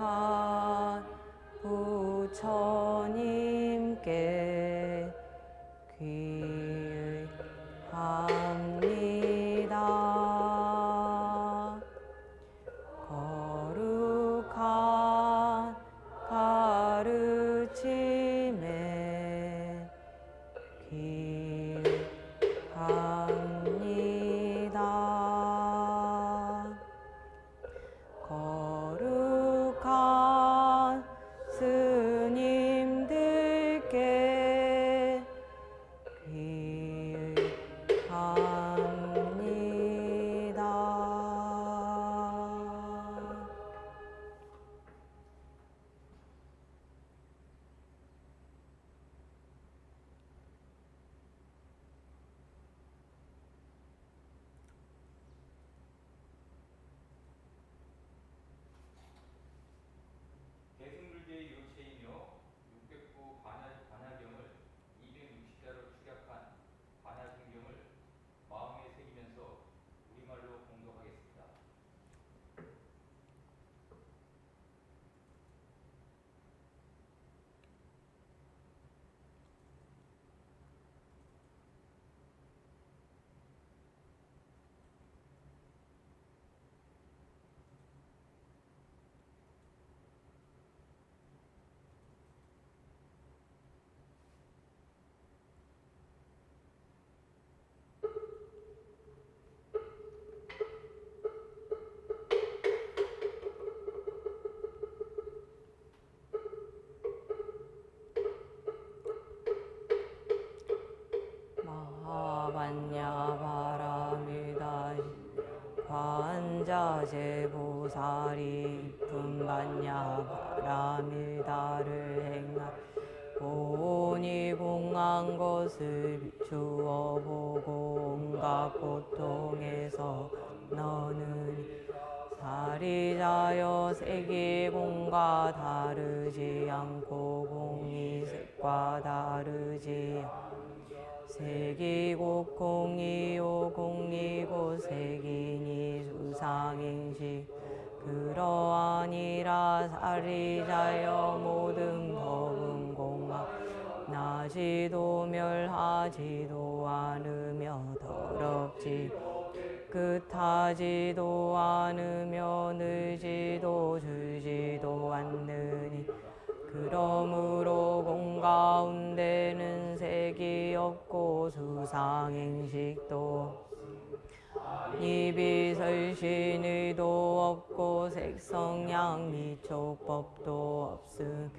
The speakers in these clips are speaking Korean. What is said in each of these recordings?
거룩한 부처님께 귀의합니다. 거룩한 가르침에 귀의합니다. 거룩한 스님들께 귀의합니다. 대승불제의 요체이며 609 반야경을 260자로 축약한 반야심경을 마음에 새기면서 우리말로 공독하겠습니다. 마하반야바라미다 관자재보살이 이품반야바라미다를 행하 본이 공한 것을 비추어 보고 온갖 고통에서 너는 사리자여 색이 공과 다르지 않고 공이 색과 다르지 색이 곧 공이요 공이 곧 색이니 수상인식 그러하니라. 사리자여 모든 법은 공하 나지도 멸하지도 않으며 더럽지 끝하지도 않으며 늘지도 줄지도 않느니 그러므로 공 가운데는 색이 없고 수상행식도 이비설신의도 없고 색성양 미촉법도 없음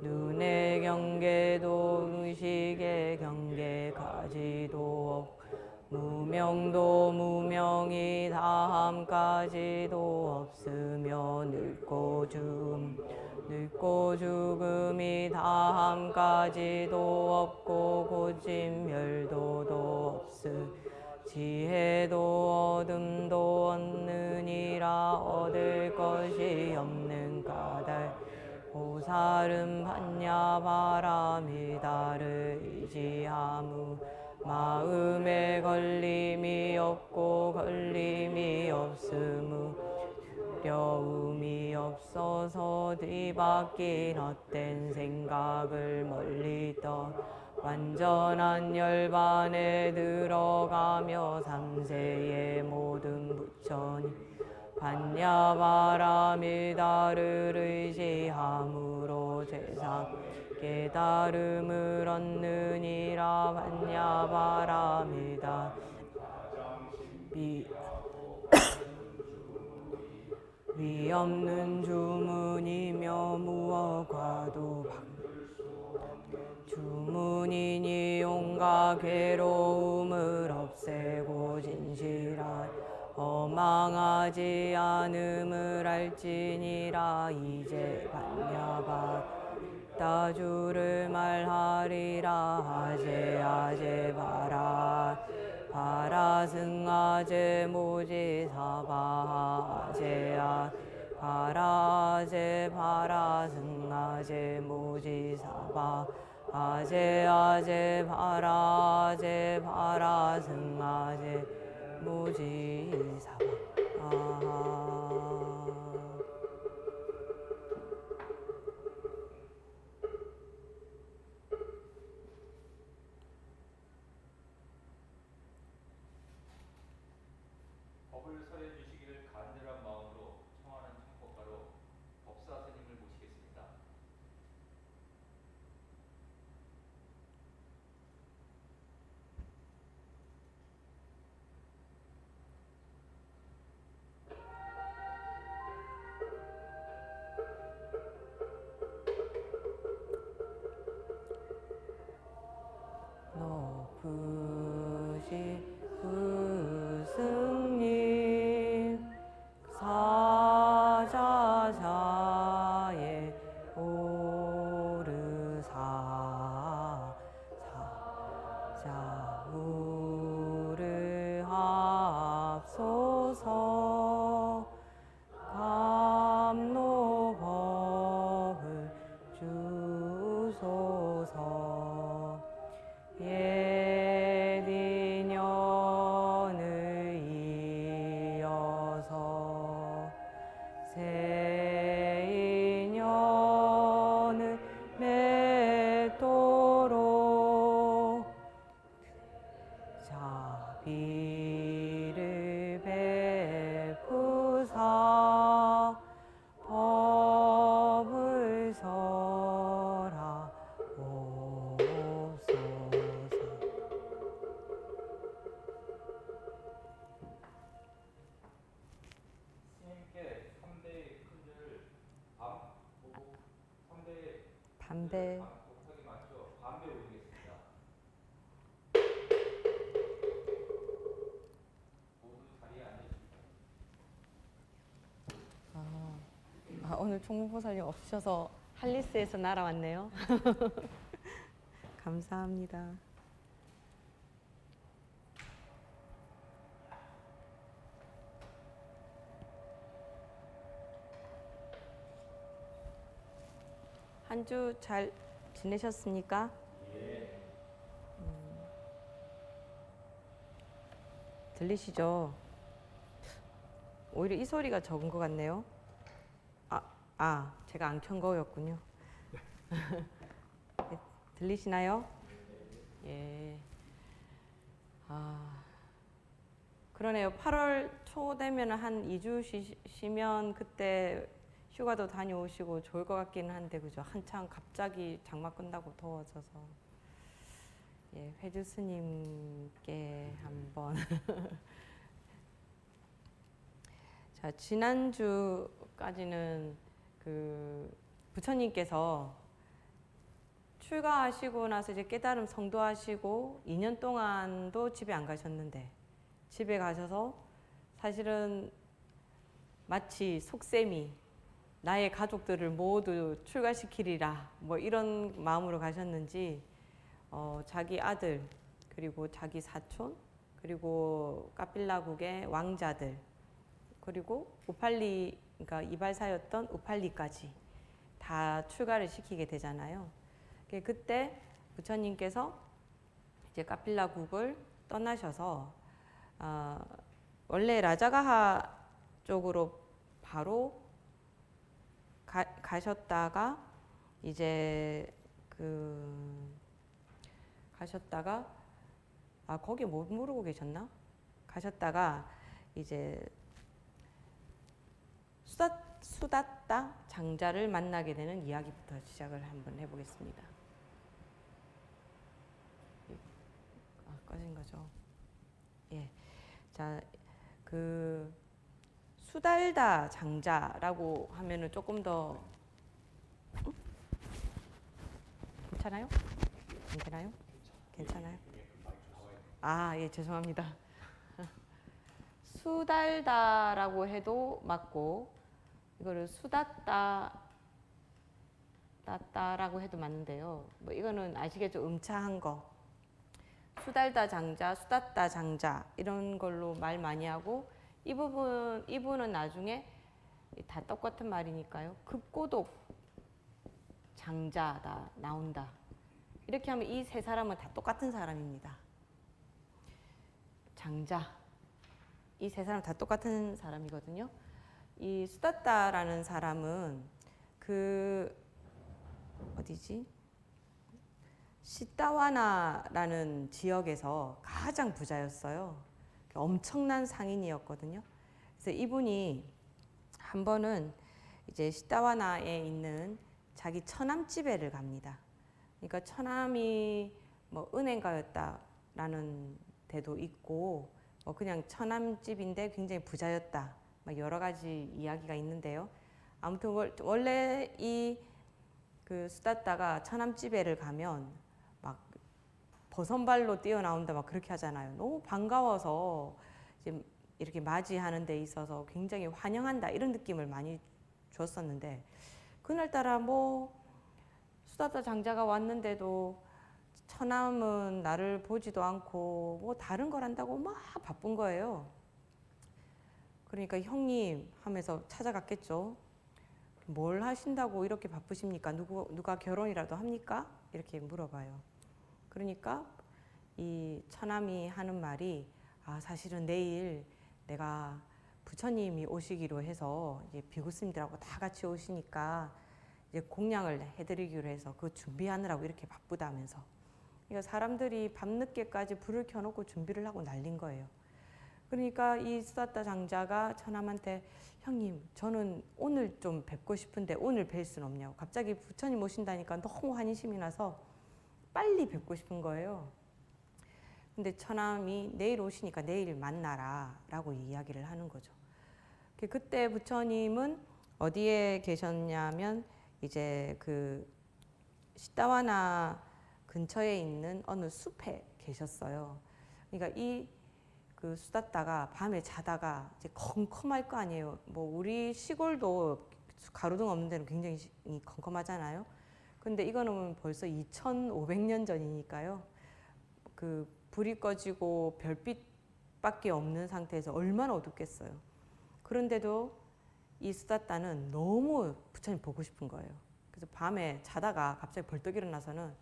눈의 경계도 의식의 경계까지도 없고 무명도 무명이 다함까지도 없으며 늙고 죽음이 다함까지도 없고 고집 멸도도 없음 지혜도 얻음도 없느니라. 얻을 것이 없는 까닭 보살은 반야바라미다를 의지하무 마음에 걸림이 없고 걸림이 없으무 두려움이 없어서 뒤바뀐 헛된 생각을 멀리 떠 완전한 열반에 들어가며 삼세의 모든 부처님 반야바라미다를 의지함으로 죄상 깨달음을 얻느니라. 반야바라미다 위 없는 주문이며 무엇과도 주문이니 온갖 괴로움을 없애고 진실한 허망하지 않음을 알지니라. 이제 반야바라미다 주를 말하리라. 아제 바라 승아제 모지사바 아제 바라 승아제 모지사바 아제 바라 승아제 모지사바 네. 반복하게 맞춰 반배 올리겠습니다. 모두 자리에 앉으십시오. 오늘 총무보살님 없으셔서 할리스에서 날아왔네요. 감사합니다. 한 주 잘 지내셨습니까? 들리시죠? 오히려 이 소리가 적은 것 같네요. 제가 안 켠 거였군요. 들리시나요? 예. 그러네요. 8월 초 되면 한 2주 쉬면 그때 휴가도 다녀오시고 좋을 것 같기는 한데, 그죠? 한창 갑자기 장마 끝나고 더워져서. 예, 회주 스님께 한번. 자, 지난주까지는 그 부처님께서 출가하시고 나서 이제 깨달음 성도하시고 2년 동안도 집에 안 가셨는데, 집에 가셔서 사실은 마치 속셈이 나의 가족들을 모두 출가시키리라 뭐 이런 마음으로 가셨는지, 자기 아들 그리고 자기 사촌 그리고 까필라국의 왕자들 그리고 우팔리, 그러니까 이발사였던 우팔리까지 다 출가를 시키게 되잖아요. 그때 부처님께서 이제 까필라국을 떠나셔서 원래 라자가하 쪽으로 바로 가셨다가 이제 가셨다가 거기 못 모르고 계셨나? 가셨다가 이제 수다따 장자를 만나게 되는 이야기부터 시작을 한번 해보겠습니다. 꺼진 거죠. 예. 자, 수달다 장자라고 하면은 조금 더 괜찮아요? 괜찮아요? 괜찮아요? 예, 죄송합니다. 수달다라고 해도 맞고, 이거를 따따라고 해도 맞는데요. 뭐 이거는 아시겠죠? 음차한 거. 수달다 장자, 수다따 장자 이런 걸로 말 많이 하고, 이분은 나중에 다 똑같은 말이니까요. 급고독 장자다 나온다. 이렇게 하면 이 세 사람은 다 똑같은 사람입니다. 장자. 이 세 사람 다 똑같은 사람이거든요. 이 수다따라는 사람은 어디지? 시타와나라는 지역에서 가장 부자였어요. 엄청난 상인이었거든요. 그래서 이분이 한 번은 이제 시타와나에 있는 자기 처남집에를 갑니다. 그러니까 처남이 뭐 은행가였다라는 데도 있고, 그냥 처남집인데 굉장히 부자였다, 막 여러 가지 이야기가 있는데요. 아무튼 원래 수다따가 처남집에를 가면 막 버선발로 뛰어나온다 막 그렇게 하잖아요. 너무 반가워서 이제 이렇게 맞이하는 데 있어서 굉장히 환영한다 이런 느낌을 많이 줬었는데, 그날따라 뭐 수다따 장자가 왔는데도 처남은 나를 보지도 않고 뭐 다른 걸 한다고 막 바쁜 거예요. 그러니까 형님 하면서 찾아갔겠죠. 뭘 하신다고 이렇게 바쁘십니까? 누가 결혼이라도 합니까? 이렇게 물어봐요. 그러니까 이 처남이 하는 말이, 사실은 내일 내가 부처님이 오시기로 해서 이제 비구스님들하고 다 같이 오시니까 이제 공양을 해드리기로 해서 그 준비하느라고 이렇게 바쁘다면서. 그러니까 사람들이 밤늦게까지 불을 켜놓고 준비를 하고 난린 거예요. 그러니까 이 수다따 장자가 처남한테, 형님 저는 오늘 좀 뵙고 싶은데 오늘 뵐 수는 없냐고. 갑자기 부처님 오신다니까 너무 환희심이 나서 빨리 뵙고 싶은 거예요. 근데 처남이 내일 오시니까 내일 만나라 라고 이야기를 하는 거죠. 그때 부처님은 어디에 계셨냐면 이제 시타와나 근처에 있는 어느 숲에 계셨어요. 그러니까 이 그 수다따가 밤에 자다가 이제 컴컴할 거 아니에요. 뭐 우리 시골도 가로등 없는 데는 굉장히 컴컴하잖아요. 근데 이거는 벌써 2,500년 전이니까요. 그 불이 꺼지고 별빛밖에 없는 상태에서 얼마나 어둡겠어요. 그런데도 이 수다따는 너무 부처님 보고 싶은 거예요. 그래서 밤에 자다가 갑자기 벌떡 일어나서는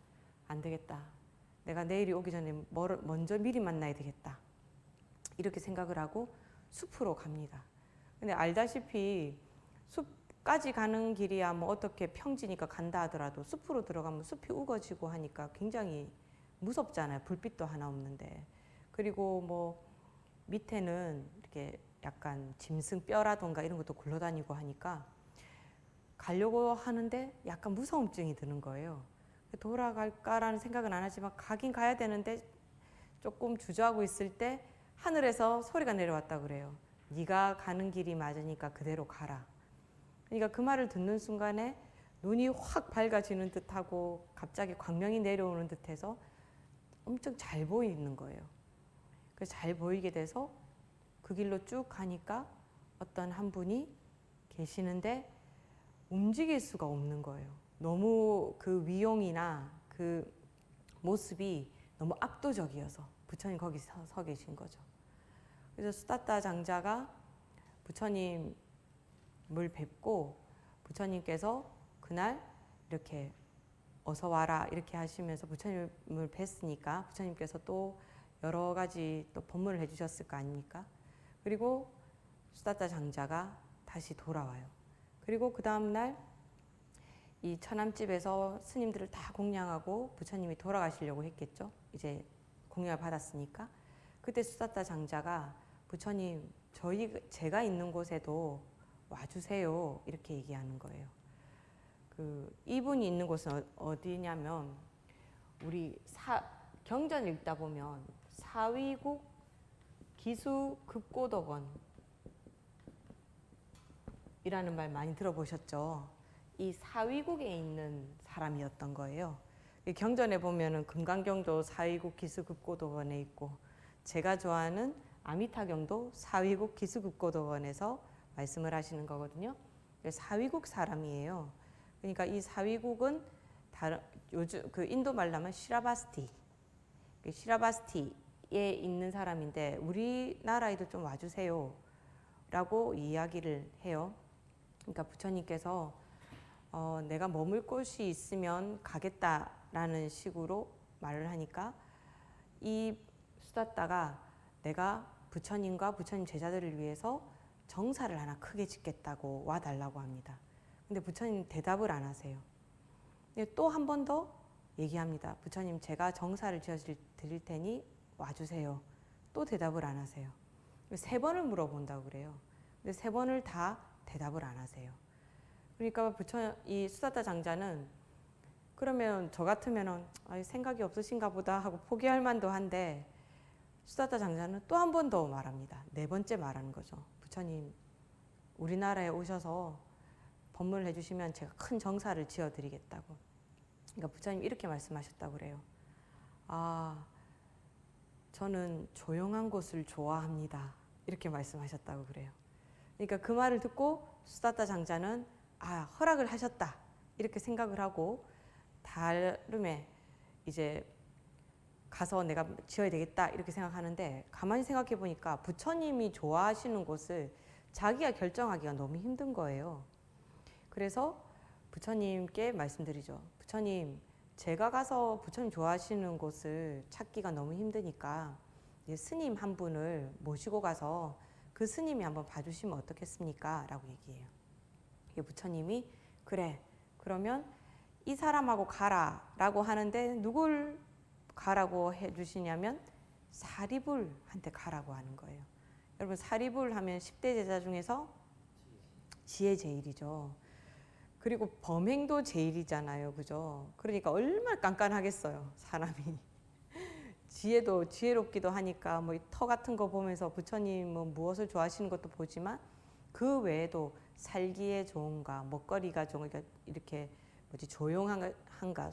안 되겠다. 내가 내일이 오기 전에 먼저 미리 만나야 되겠다. 이렇게 생각을 하고 숲으로 갑니다. 근데 알다시피 숲까지 가는 길이야 뭐 어떻게 평지니까 간다 하더라도 숲으로 들어가면 숲이 우거지고 하니까 굉장히 무섭잖아요. 불빛도 하나 없는데. 그리고 뭐 밑에는 이렇게 약간 짐승 뼈라던가 이런 것도 굴러다니고 하니까 가려고 하는데 약간 무서움증이 드는 거예요. 돌아갈까라는 생각은 안 하지만 가긴 가야 되는데 조금 주저하고 있을 때 하늘에서 소리가 내려왔다 그래요. 네가 가는 길이 맞으니까 그대로 가라. 그러니까 그 말을 듣는 순간에 눈이 확 밝아지는 듯하고 갑자기 광명이 내려오는 듯해서 엄청 잘 보이는 거예요. 그래서 잘 보이게 돼서 그 길로 쭉 가니까 어떤 한 분이 계시는데 움직일 수가 없는 거예요. 너무 그 위용이나 그 모습이 너무 압도적이어서 부처님 거기 서 계신 거죠. 그래서 수다따 장자가 부처님을 뵙고 부처님께서 그날 이렇게 어서 와라 이렇게 하시면서 부처님을 뵀으니까 부처님께서 또 여러 가지 또 법문을 해주셨을 거 아닙니까? 그리고 수다따 장자가 다시 돌아와요. 그리고 그 다음날 이 처남집에서 스님들을 다 공양하고 부처님이 돌아가시려고 했겠죠. 이제 공양을 받았으니까. 그때 수다따 장자가 부처님 제가 있는 곳에도 와주세요 이렇게 얘기하는 거예요. 그 이분이 있는 곳은 어디냐면 우리 경전 읽다 보면 사위국 기수급고덕원 이라는 말 많이 들어보셨죠? 이 사위국에 있는 사람이었던 거예요. 경전에 보면은 금강경도 사위국 기수급고덕원에 있고 제가 좋아하는 아미타경도 사위국 기수급고덕원에서 말씀을 하시는 거거든요. 사위국 사람이에요. 그러니까 이 사위국은 요즘 그 인도 말로 하면 시라바스티에 있는 사람인데 우리나라에도 좀 와주세요 라고 이야기를 해요. 그러니까 부처님께서 내가 머물 곳이 있으면 가겠다라는 식으로 말을 하니까 이 수다따가 내가 부처님과 부처님 제자들을 위해서 정사를 하나 크게 짓겠다고 와달라고 합니다. 근데 부처님 대답을 안 하세요. 또 한 번 더 얘기합니다. 부처님 제가 정사를 지어 드릴 테니 와주세요. 또 대답을 안 하세요. 3번을 물어본다고 그래요. 근데 3번을 다 대답을 안 하세요. 그러니까 이 수다따 장자는 그러면 저 같으면은 생각이 없으신가 보다 하고 포기할 만도 한데 수다따 장자는 또 한 번 더 말합니다. 4번째 말하는 거죠. 부처님 우리나라에 오셔서 법문을 해주시면 제가 큰 정사를 지어드리겠다고. 그러니까 부처님 이렇게 말씀하셨다고 그래요. 저는 조용한 곳을 좋아합니다. 이렇게 말씀하셨다고 그래요. 그러니까 그 말을 듣고 수다따 장자는 허락을 하셨다 이렇게 생각을 하고 다름에 이제 가서 내가 지어야 되겠다 이렇게 생각하는데 가만히 생각해 보니까 부처님이 좋아하시는 곳을 자기가 결정하기가 너무 힘든 거예요. 그래서 부처님께 말씀드리죠. 부처님 제가 가서 부처님 좋아하시는 곳을 찾기가 너무 힘드니까 스님 한 분을 모시고 가서 그 스님이 한번 봐주시면 어떻겠습니까? 라고 얘기해요. 부처님이 그래 그러면 이 사람하고 가라 라고 하는데 누굴 가라고 해주시냐면 사리불한테 가라고 하는 거예요. 여러분 사리불 하면 10대 제자 중에서 지혜 제일이죠. 그리고 범행도 제일이잖아요. 그죠? 그러니까 얼마나 깐깐하겠어요. 사람이. 지혜도 지혜롭기도 하니까 뭐 터 같은 거 보면서 부처님 뭐 무엇을 좋아하시는 것도 보지만 그 외에도 살기에 좋은가 먹거리가 좋은가 이렇게 조용한가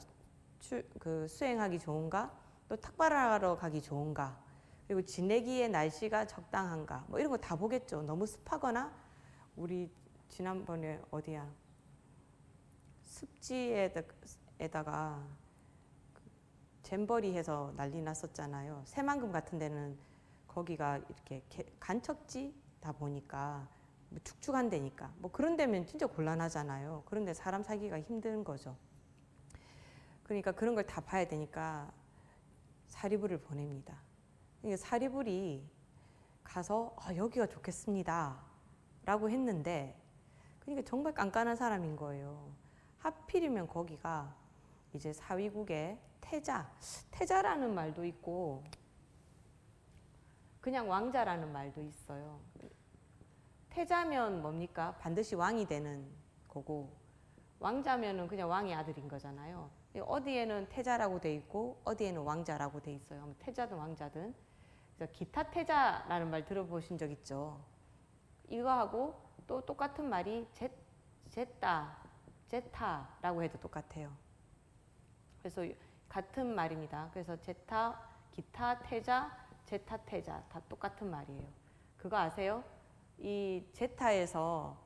수행하기 좋은가? 또 탁발하러 가기 좋은가? 그리고 지내기에 날씨가 적당한가? 뭐 이런 거 다 보겠죠. 너무 습하거나 우리 지난번에 어디야? 습지에다가 잼버리 해서 난리 났었잖아요. 새만금 같은 데는 거기가 이렇게 간척지다 보니까 뭐 축축한 데니까 뭐 그런 데면 진짜 곤란하잖아요. 그런데 사람 살기가 힘든 거죠. 그러니까 그런 걸 다 봐야 되니까 사리불을 보냅니다. 그러니까 사리불이 가서 여기가 좋겠습니다 라고 했는데 그러니까 정말 깐깐한 사람인 거예요. 하필이면 거기가 이제 사위국의 태자라는 말도 있고 그냥 왕자라는 말도 있어요. 태자면 뭡니까? 반드시 왕이 되는 거고 왕자면은 그냥 왕의 아들인 거잖아요. 어디에는 태자라고 돼 있고 어디에는 왕자라고 돼 있어요. 태자든 왕자든. 그래서 기타 태자라는 말 들어보신 적 있죠? 이거하고 또 똑같은 말이 제타라고 해도 똑같아요. 그래서 같은 말입니다. 그래서 제타, 기타 태자, 제타 태자 다 똑같은 말이에요. 그거 아세요? 이 제타에서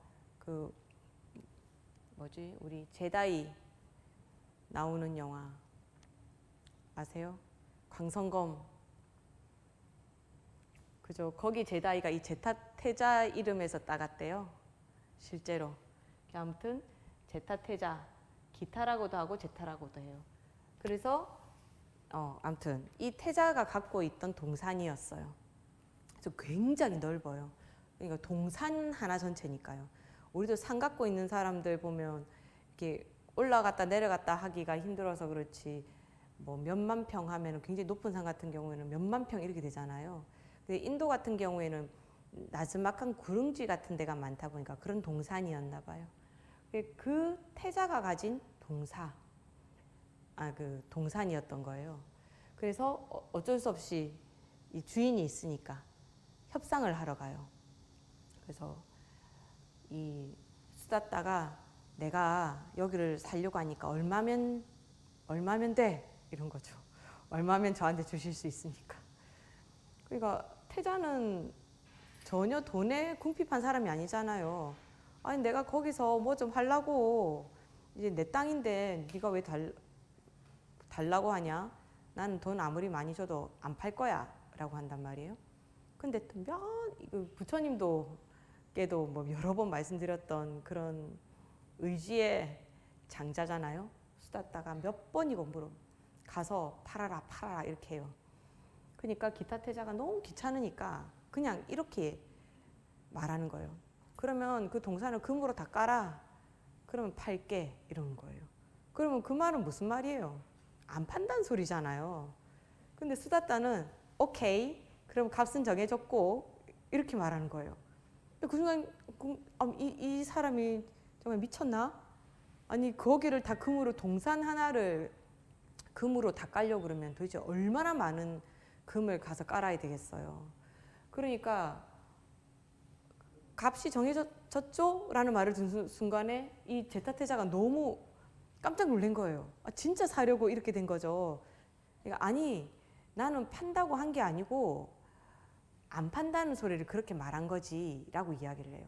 우리 제다이 나오는 영화 아세요? 광선검. 그죠? 거기 제다이가 이 제타 태자 이름에서 따갔대요. 실제로. 아무튼 제타 태자, 기타라고도 하고 제타라고도 해요. 그래서 아무튼 이 태자가 갖고 있던 동산이었어요. 그래서 굉장히 넓어요. 그러니까 동산 하나 전체니까요. 우리도 산 갖고 있는 사람들 보면 이렇게 올라갔다 내려갔다 하기가 힘들어서 그렇지 뭐 몇만 평 하면 굉장히 높은 산 같은 경우에는 몇만 평 이렇게 되잖아요. 근데 인도 같은 경우에는 나지막한 구릉지 같은 데가 많다 보니까 그런 동산이었나 봐요. 그 태자가 가진 동산이었던 거예요. 그래서 어쩔 수 없이 이 주인이 있으니까 협상을 하러 가요. 그래서 이 수다따가 내가 여기를 살려고 하니까 얼마면 돼? 이런 거죠. 얼마면 저한테 주실 수 있습니까? 그러니까 태자는 전혀 돈에 궁핍한 사람이 아니잖아요. 아니 내가 거기서 뭐 좀 하려고 이제 내 땅인데 네가 왜 달라고 하냐? 나는 돈 아무리 많이 줘도 안 팔 거야 라고 한단 말이에요. 근데 부처님도 께도 뭐 여러 번 말씀드렸던 그런 의지의 장자잖아요. 수다따가 몇 번이고 물어 가서 팔아라 이렇게 해요. 그러니까 기타 태자가 너무 귀찮으니까 그냥 이렇게 말하는 거예요. 그러면 그 동산을 금으로 다 깔아. 그러면 팔게 이러는 거예요. 그러면 그 말은 무슨 말이에요? 안 판다는 소리잖아요. 근데 수다따는 오케이 그럼 값은 정해졌고 이렇게 말하는 거예요. 그 순간 이 사람이 정말 미쳤나? 아니 거기를 다 금으로 동산 하나를 금으로 다 깔려고 그러면 도대체 얼마나 많은 금을 가서 깔아야 되겠어요. 그러니까 값이 정해졌죠? 라는 말을 듣는 순간에 이 제타태자가 너무 깜짝 놀란 거예요. 진짜 사려고 이렇게 된 거죠. 그러니까 아니 나는 판다고 한 게 아니고 안 판다는 소리를 그렇게 말한 거지 라고 이야기를 해요.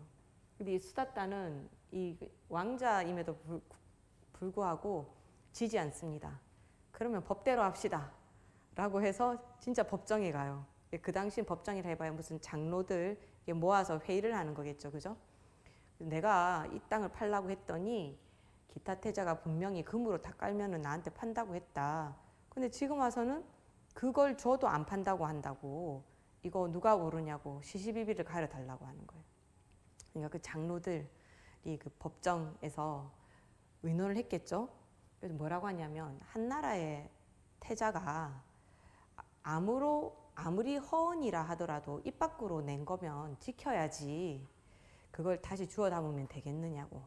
근데 이 수다따는 이 왕자임에도 불구하고 지지 않습니다. 그러면 법대로 합시다 라고 해서 진짜 법정에 가요. 그 당시 법정이라 해봐야 무슨 장로들 모아서 회의를 하는 거겠죠. 그죠? 내가 이 땅을 팔라고 했더니 기타 태자가 분명히 금으로 다 깔면은 나한테 판다고 했다. 근데 지금 와서는 그걸 줘도 안 판다고 한다고. 이거 누가 모르냐고 시시비비를 가려달라고 하는 거예요. 그러니까 그 장로들이 그 법정에서 의논을 했겠죠. 그래서 뭐라고 하냐면 한 나라의 태자가 아무리 허언이라 하더라도 입 밖으로 낸 거면 지켜야지 그걸 다시 주워 담으면 되겠느냐고.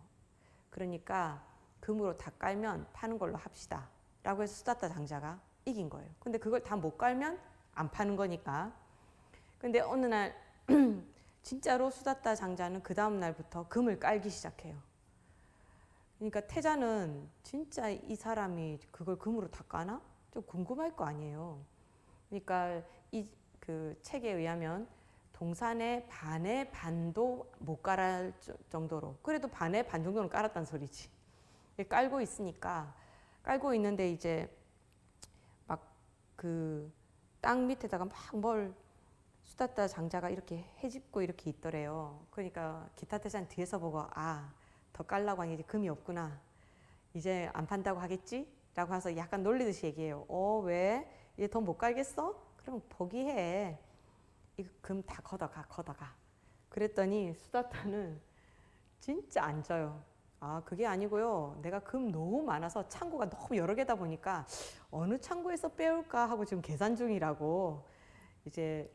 그러니까 금으로 다 깔면 파는 걸로 합시다 라고 해서 수다따 장자가 이긴 거예요. 근데 그걸 다 못 깔면 안 파는 거니까. 근데 어느 날 진짜로 수다따 장자는 그 다음 날부터 금을 깔기 시작해요. 그러니까 태자는 진짜 이 사람이 그걸 금으로 다 까나? 좀 궁금할 거 아니에요. 그러니까 이 그 책에 의하면 동산의 반의 반도 못 깔을 정도로, 그래도 반의 반 정도는 깔았다는 소리지. 깔고 있으니까, 깔고 있는데 이제 막 그 땅 밑에다가 막 뭘 수다따 장자가 이렇게 헤집고 이렇게 있더래요. 그러니까 기타 태자는 뒤에서 보고 더 깔라고 하니 이제 금이 없구나. 이제 안 판다고 하겠지? 라고 해서 약간 놀리듯이 얘기해요. 왜? 이제 더 못 깔겠어? 그럼 포기해. 이거 금 다 걷어가. 그랬더니 수다타는 진짜 안 져요. 그게 아니고요. 내가 금 너무 많아서 창고가 너무 여러 개다 보니까 어느 창고에서 빼올까 하고 지금 계산 중이라고. 이제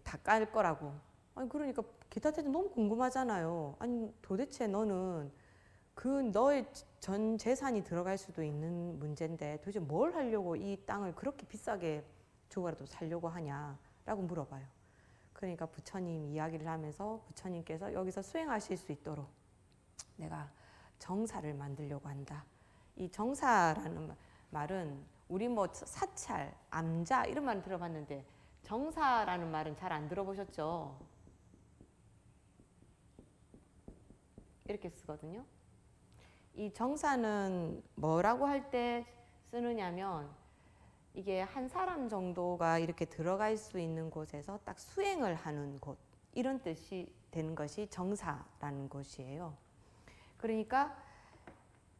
다 깔 거라고. 아니 그러니까 기타 태자 너무 궁금하잖아요. 아니 도대체 너는 너의 전 재산이 들어갈 수도 있는 문제인데 도대체 뭘 하려고 이 땅을 그렇게 비싸게 주고라도 살려고 하냐라고 물어봐요. 그러니까 부처님 이야기를 하면서 부처님께서 여기서 수행하실 수 있도록 내가 정사를 만들려고 한다. 이 정사라는 말은 우리 뭐 사찰, 암자 이런 말 들어봤는데 정사라는 말은 잘 안 들어보셨죠? 이렇게 쓰거든요. 이 정사는 뭐라고 할 때 쓰느냐면 이게 한 사람 정도가 이렇게 들어갈 수 있는 곳에서 딱 수행을 하는 곳, 이런 뜻이 되는 것이 정사라는 곳이에요. 그러니까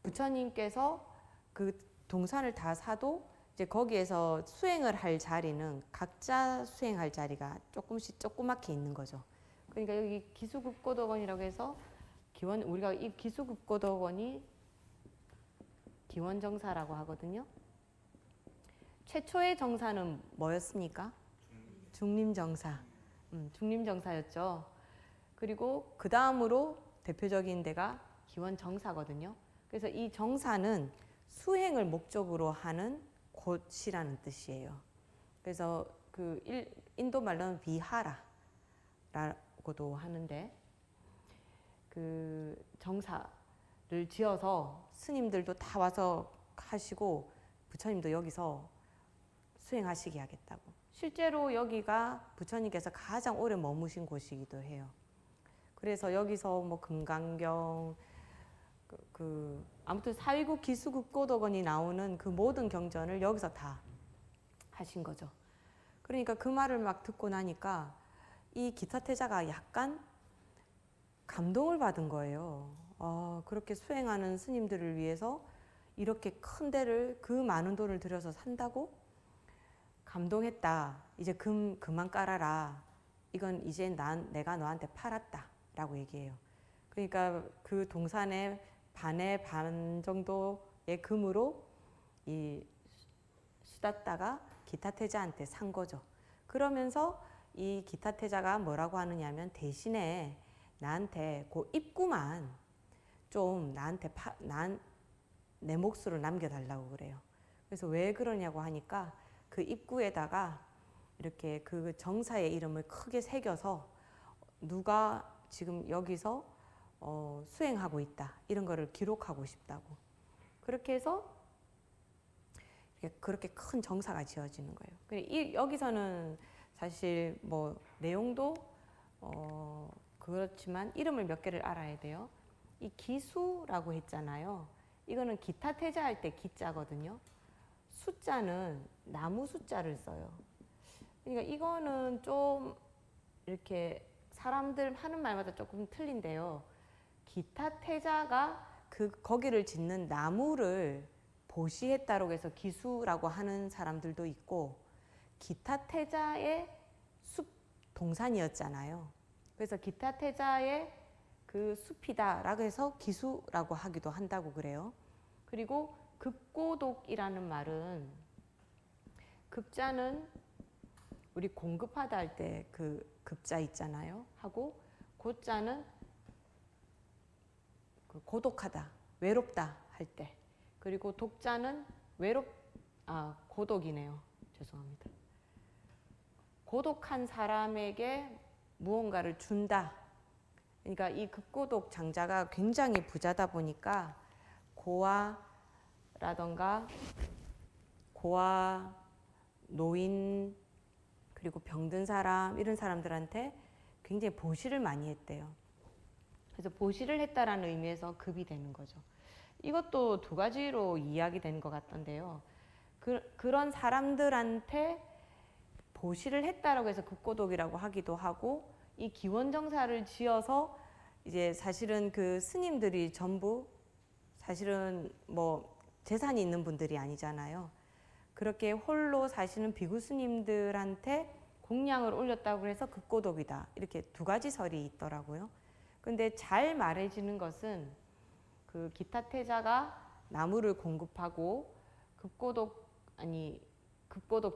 부처님께서 그 동산을 다 사도 이제 거기에서 수행을 할 자리는 각자 수행할 자리가 조금씩 조그맣게 있는 거죠. 그러니까 여기 기수급고덕원이라고 해서 우리가 이 기수급고덕원이 기원정사라고 하거든요. 최초의 정사는 뭐였습니까? 중림정사. 중림정사였죠. 그리고 그 다음으로 대표적인 데가 기원정사거든요. 그래서 이 정사는 수행을 목적으로 하는 곳이라는 뜻이에요. 그래서 인도 말로는 비하라라고도 하는데 그 정사를 지어서 스님들도 다 와서 하시고 부처님도 여기서 수행하시게 하겠다고. 실제로 여기가 부처님께서 가장 오래 머무신 곳이기도 해요. 그래서 여기서 뭐 금강경 아무튼 사위국 기수급고덕원이 나오는 그 모든 경전을 여기서 다 하신 거죠. 그러니까 그 말을 막 듣고 나니까 이 기타태자가 약간 감동을 받은 거예요. 그렇게 수행하는 스님들을 위해서 이렇게 큰 데를 그 많은 돈을 들여서 산다고? 감동했다. 이제 그만 깔아라. 이건 이제 내가 너한테 팔았다. 라고 얘기해요. 그러니까 그 동산의 반의 반 정도의 금으로 이 수다따가 기타태자한테 산 거죠. 그러면서 이 기타태자가 뭐라고 하느냐면 대신에 나한테 그 입구만 좀 나한테 내 몫으로 남겨달라고 그래요. 그래서 왜 그러냐고 하니까 그 입구에다가 이렇게 그 정사의 이름을 크게 새겨서 누가 지금 여기서 수행하고 있다 이런 거를 기록하고 싶다고. 그렇게 해서 그렇게 큰 정사가 지어지는 거예요. 여기서는 사실 뭐 내용도 그렇지만 이름을 몇 개를 알아야 돼요. 이 기수라고 했잖아요. 이거는 기타 태자할 때 기자거든요. 숫자는 나무 숫자를 써요. 그러니까 이거는 좀 이렇게 사람들 하는 말마다 조금 틀린데요. 기타 태자가 거기를 짓는 나무를 보시했다고 해서 기수라고 하는 사람들도 있고, 기타 태자의 숲 동산이었잖아요. 그래서 기타 태자의 그 숲이다라고 해서 기수라고 하기도 한다고 그래요. 그리고 급고독이라는 말은 급자는 우리 공급하다 할 때 그 급자 있잖아요. 하고 고자는 그 고독하다, 외롭다 할 때. 그리고 독자는 고독이네요. 죄송합니다. 고독한 사람에게 무언가를 준다. 그러니까 이 급고독 장자가 굉장히 부자다 보니까 고아라던가 고아, 노인, 그리고 병든 사람 이런 사람들한테 굉장히 보시를 많이 했대요. 그래서 보시를 했다라는 의미에서 급이 되는 거죠. 이것도 두 가지로 이야기 되는 것 같던데요. 그런 사람들한테 보시를 했다라고 해서 급고독이라고 하기도 하고, 이 기원정사를 지어서 이제 사실은 그 스님들이 전부 사실은 뭐 재산이 있는 분들이 아니잖아요. 그렇게 홀로 사시는 비구 스님들한테 공양을 올렸다고 해서 급고독이다, 이렇게 두 가지 설이 있더라고요. 근데 잘 말해지는 것은 그 기타태자가 나무를 공급하고 급고독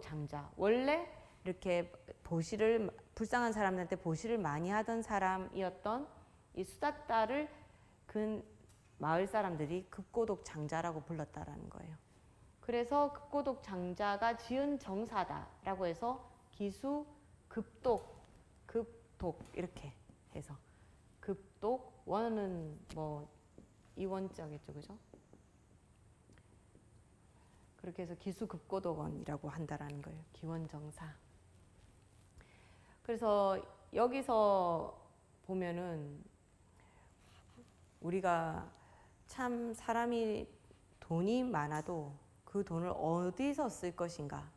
장자, 원래 이렇게 보시를, 불쌍한 사람들한테 보시를 많이 하던 사람이었던 이 수다따를 그 마을 사람들이 급고독 장자라고 불렀다라는 거예요. 그래서 급고독 장자가 지은 정사다라고 해서 기수 급독 이렇게 해서 급독, 원은 뭐 이원자겠죠, 그죠? 그렇게 해서 기수급고독원이라고 한다라는 거예요. 기원정사. 그래서 여기서 보면은 우리가 참 사람이 돈이 많아도 그 돈을 어디서 쓸 것인가,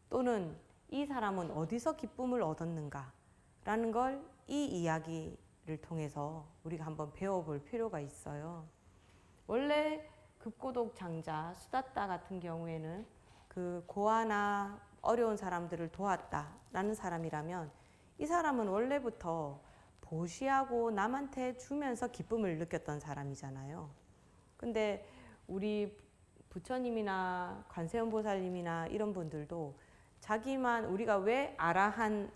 또는 이 사람은 어디서 기쁨을 얻었는가 라는 걸 이 이야기를 통해서 우리가 한번 배워볼 필요가 있어요. 원래 급고독 장자 수다따 같은 경우에는 그 고아나 어려운 사람들을 도왔다라는 사람이라면, 이 사람은 원래부터 보시하고 남한테 주면서 기쁨을 느꼈던 사람이잖아요. 근데 우리 부처님이나 관세음보살님이나 이런 분들도 자기만, 우리가 왜 아라하는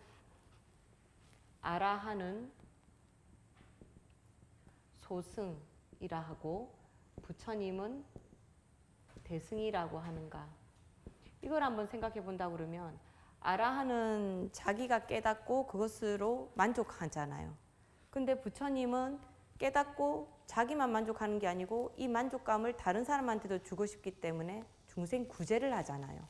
소승이라 하고 부처님은 대승이라고 하는가, 이걸 한번 생각해 본다 그러면, 아라하는 자기가 깨닫고 그것으로 만족하잖아요. 근데 부처님은 깨닫고 자기만 만족하는 게 아니고 이 만족감을 다른 사람한테도 주고 싶기 때문에 중생 구제를 하잖아요.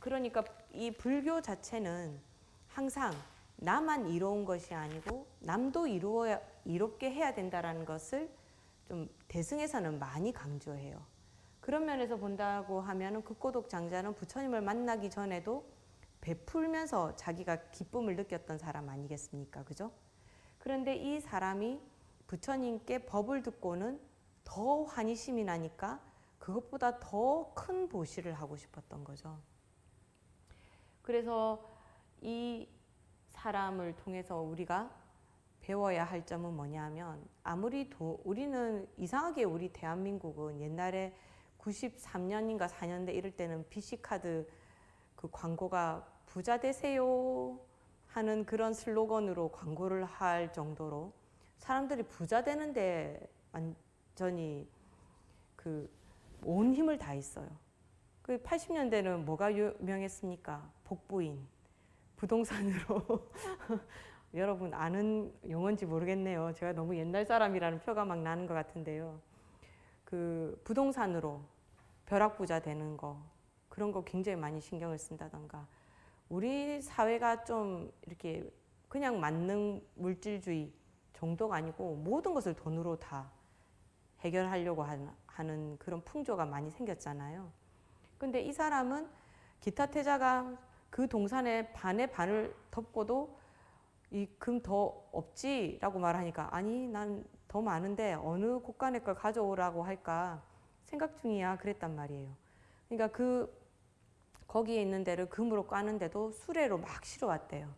그러니까 이 불교 자체는 항상 나만 이로운 것이 아니고 남도 이롭게 해야 된다라는 것을 좀 대승에서는 많이 강조해요. 그런 면에서 본다고 하면 급고독 장자는 부처님을 만나기 전에도 베풀면서 자기가 기쁨을 느꼈던 사람 아니겠습니까? 그죠? 그런데 이 사람이 부처님께 법을 듣고는 더 환희심이 나니까 그것보다 더 큰 보시를 하고 싶었던 거죠. 그래서 이 사람을 통해서 우리가 배워야 할 점은 뭐냐면, 우리는 이상하게 우리 대한민국은 옛날에 93년인가 4년대 이럴 때는 BC카드 그 광고가 부자 되세요 하는 그런 슬로건으로 광고를 할 정도로 사람들이 부자 되는데 완전히 그 온 힘을 다했어요. 그 80년대는 뭐가 유명했습니까? 복부인, 부동산으로 여러분 아는 용어인지 모르겠네요. 제가 너무 옛날 사람이라는 표가 막 나는 것 같은데요. 그 부동산으로 벼락부자 되는 거, 그런 거 굉장히 많이 신경을 쓴다던가, 우리 사회가 좀 이렇게 그냥 만능 물질주의 정도가 아니고 모든 것을 돈으로 다 해결하려고 하는 그런 풍조가 많이 생겼잖아요. 근데 이 사람은 기타 태자가 그 동산의 반의 반을 덮고도 이 금 더 없지라고 말하니까, 아니 난 더 많은데 어느 곳간에 걸 가져오라고 할까 생각 중이야 그랬단 말이에요. 그러니까 거기에 있는 데를 금으로 까는데도 수레로 막 실어왔대요.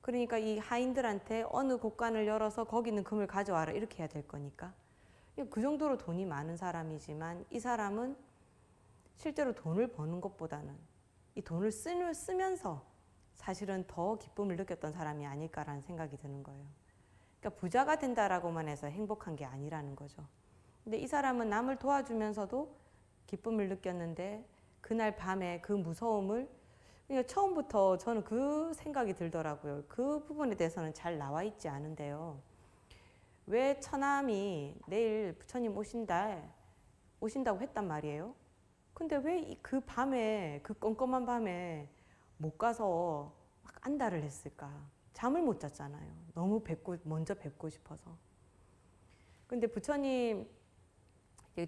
그러니까 이 하인들한테 어느 곳간을 열어서 거기는 금을 가져와라 이렇게 해야 될 거니까. 그 정도로 돈이 많은 사람이지만 이 사람은 실제로 돈을 버는 것보다는 이 돈을 쓰면서 사실은 더 기쁨을 느꼈던 사람이 아닐까라는 생각이 드는 거예요. 그러니까 부자가 된다라고만 해서 행복한 게 아니라는 거죠. 근데 이 사람은 남을 도와주면서도 기쁨을 느꼈는데 그날 밤에 그 무서움을, 그러니까 처음부터 저는 그 생각이 들더라고요. 그 부분에 대해서는 잘 나와 있지 않은데요. 왜 처남이 내일 부처님 오신다, 오신다고 했단 말이에요. 근데 왜 그 밤에, 그 껌껌한 밤에 못 가서 막 안달을 했을까? 잠을 못 잤잖아요. 너무 먼저 뵙고 싶어서. 근데 부처님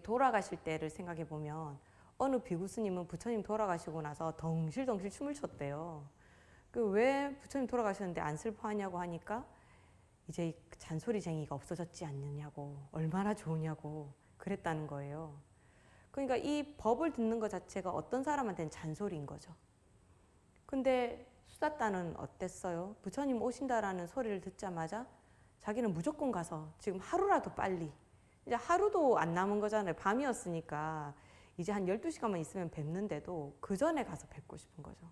돌아가실 때를 생각해 보면 어느 비구스님은 부처님 돌아가시고 나서 덩실덩실 춤을 췄대요. 그 왜 부처님 돌아가셨는데 안 슬퍼하냐고 하니까 이제 잔소리쟁이가 없어졌지 않느냐고, 얼마나 좋으냐고 그랬다는 거예요. 그러니까 이 법을 듣는 것 자체가 어떤 사람한테는 잔소리인 거죠. 근데 수다따는 어땠어요? 부처님 오신다라는 소리를 듣자마자 자기는 무조건 가서 지금 하루라도 빨리, 이제 하루도 안 남은 거잖아요. 밤이었으니까 이제 한 12시간만 있으면 뵙는데도 그 전에 가서 뵙고 싶은 거죠.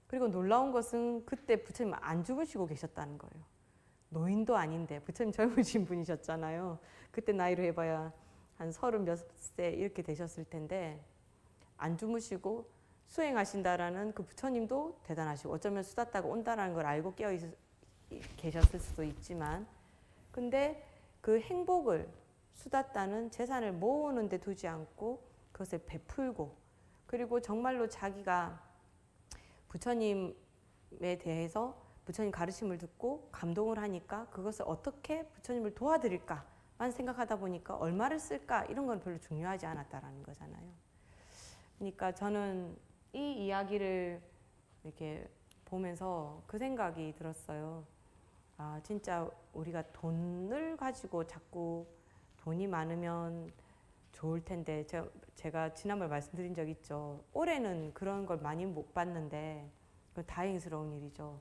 그리고 놀라운 것은 그때 부처님 안 죽으시고 계셨다는 거예요. 노인도 아닌데, 부처님 젊으신 분이셨잖아요. 그때 나이로 해봐야 한 30 몇 세 이렇게 되셨을 텐데 안 주무시고 수행하신다라는 그 부처님도 대단하시고, 어쩌면 수다따가 온다라는 걸 알고 깨어 계셨을 수도 있지만, 근데 그 행복을 수다따는 재산을 모으는 데 두지 않고 그것을 베풀고, 그리고 정말로 자기가 부처님에 대해서 부처님 가르침을 듣고 감동을 하니까 그것을 어떻게 부처님을 도와드릴까만 생각하다 보니까 얼마를 쓸까 이런 건 별로 중요하지 않았다라는 거잖아요. 그러니까 저는 이 이야기를 이렇게 보면서 그 생각이 들었어요. 아, 진짜 우리가 돈을 가지고 자꾸 돈이 많으면 좋을 텐데, 제가 지난번에 말씀드린 적 있죠. 올해는 그런 걸 많이 못 봤는데 그건 다행스러운 일이죠.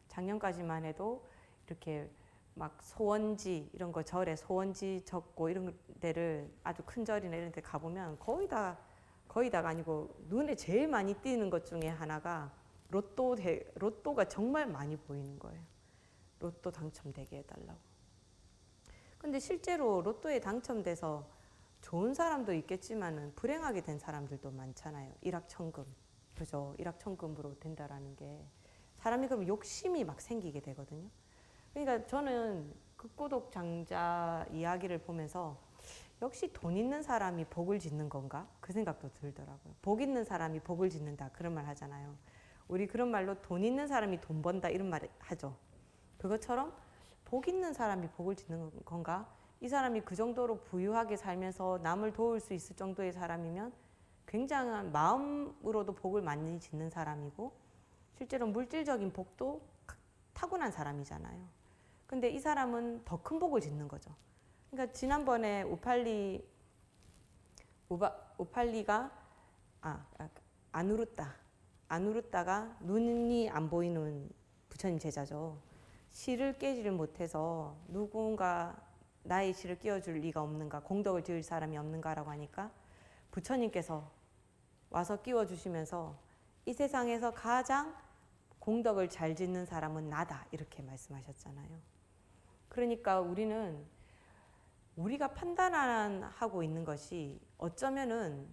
작년까지만 해도 이렇게 막 소원지 이런 거, 절에 소원지 적고 이런 데를, 아주 큰 절이나 이런 데 가보면 거의 다가 아니고 눈에 제일 많이 띄는 것 중에 하나가 로또가 정말 많이 보이는 거예요. 로또 당첨되게 해달라고. 근데 실제로 로또에 당첨돼서 좋은 사람도 있겠지만은 불행하게 된 사람들도 많잖아요. 일확천금, 그죠? 일확천금으로 된다라는 게 사람이 그럼 욕심이 막 생기게 되거든요. 그러니까 저는 극고독 장자 이야기를 보면서 역시 돈 있는 사람이 복을 짓는 건가? 그 생각도 들더라고요. 복 있는 사람이 복을 짓는다 그런 말 하잖아요. 우리 그런 말로 돈 있는 사람이 돈 번다 이런 말 하죠. 그것처럼 복 있는 사람이 복을 짓는 건가? 이 사람이 그 정도로 부유하게 살면서 남을 도울 수 있을 정도의 사람이면 굉장한 마음으로도 복을 많이 짓는 사람이고, 실제로 물질적인 복도 타고난 사람이잖아요. 근데 이 사람은 더 큰 복을 짓는 거죠. 그러니까 지난번에 우팔리가 아누르따가 눈이 안 보이는 부처님 제자죠. 실을 깨지를 못해서 누군가 나의 실을 끼워줄 리가 없는가, 공덕을 지을 사람이 없는가라고 하니까 부처님께서 와서 끼워주시면서 이 세상에서 가장 공덕을 잘 짓는 사람은 나다 이렇게 말씀하셨잖아요. 그러니까 우리가 판단하고 있는 것이 어쩌면은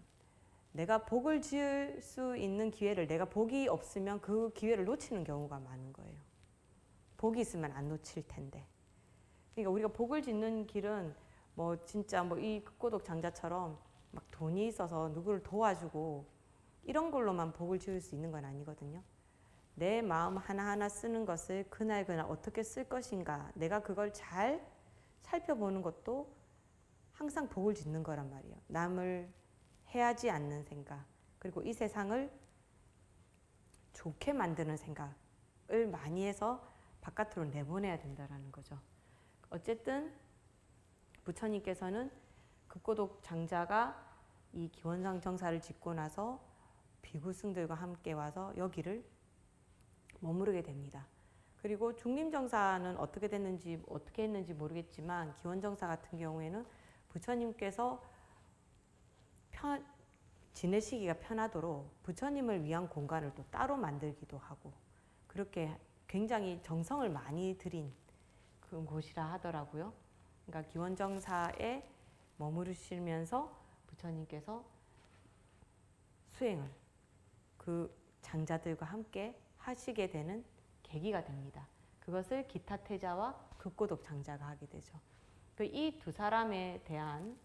내가 복을 지을 수 있는 기회를, 내가 복이 없으면 그 기회를 놓치는 경우가 많은 거예요. 복이 있으면 안 놓칠 텐데. 그러니까 우리가 복을 짓는 길은 뭐 진짜 뭐 이 극고독 장자처럼 막 돈이 있어서 누구를 도와주고 이런 걸로만 복을 지을 수 있는 건 아니거든요. 내 마음 하나하나 쓰는 것을 그날그날 어떻게 쓸 것인가, 내가 그걸 잘 살펴보는 것도 항상 복을 짓는 거란 말이에요. 남을 해하지 않는 생각, 그리고 이 세상을 좋게 만드는 생각을 많이 해서 바깥으로 내보내야 된다는 거죠. 어쨌든 부처님께서는 극고독 장자가 이 기원상 정사를 짓고 나서 비구승들과 함께 와서 여기를 머무르게 됩니다. 그리고 중림정사는 어떻게 했는지 모르겠지만 기원정사 같은 경우에는 부처님께서 지내시기가 편하도록 부처님을 위한 공간을 또 따로 만들기도 하고, 그렇게 굉장히 정성을 많이 들인 그런 곳이라 하더라고요. 그러니까 기원정사에 머무르시면서 부처님께서 수행을 그 장자들과 함께 하시게 되는 계기가 됩니다. 그것을 기타태자와 극고독 장자가 하게 되죠. 이 두 사람에 대한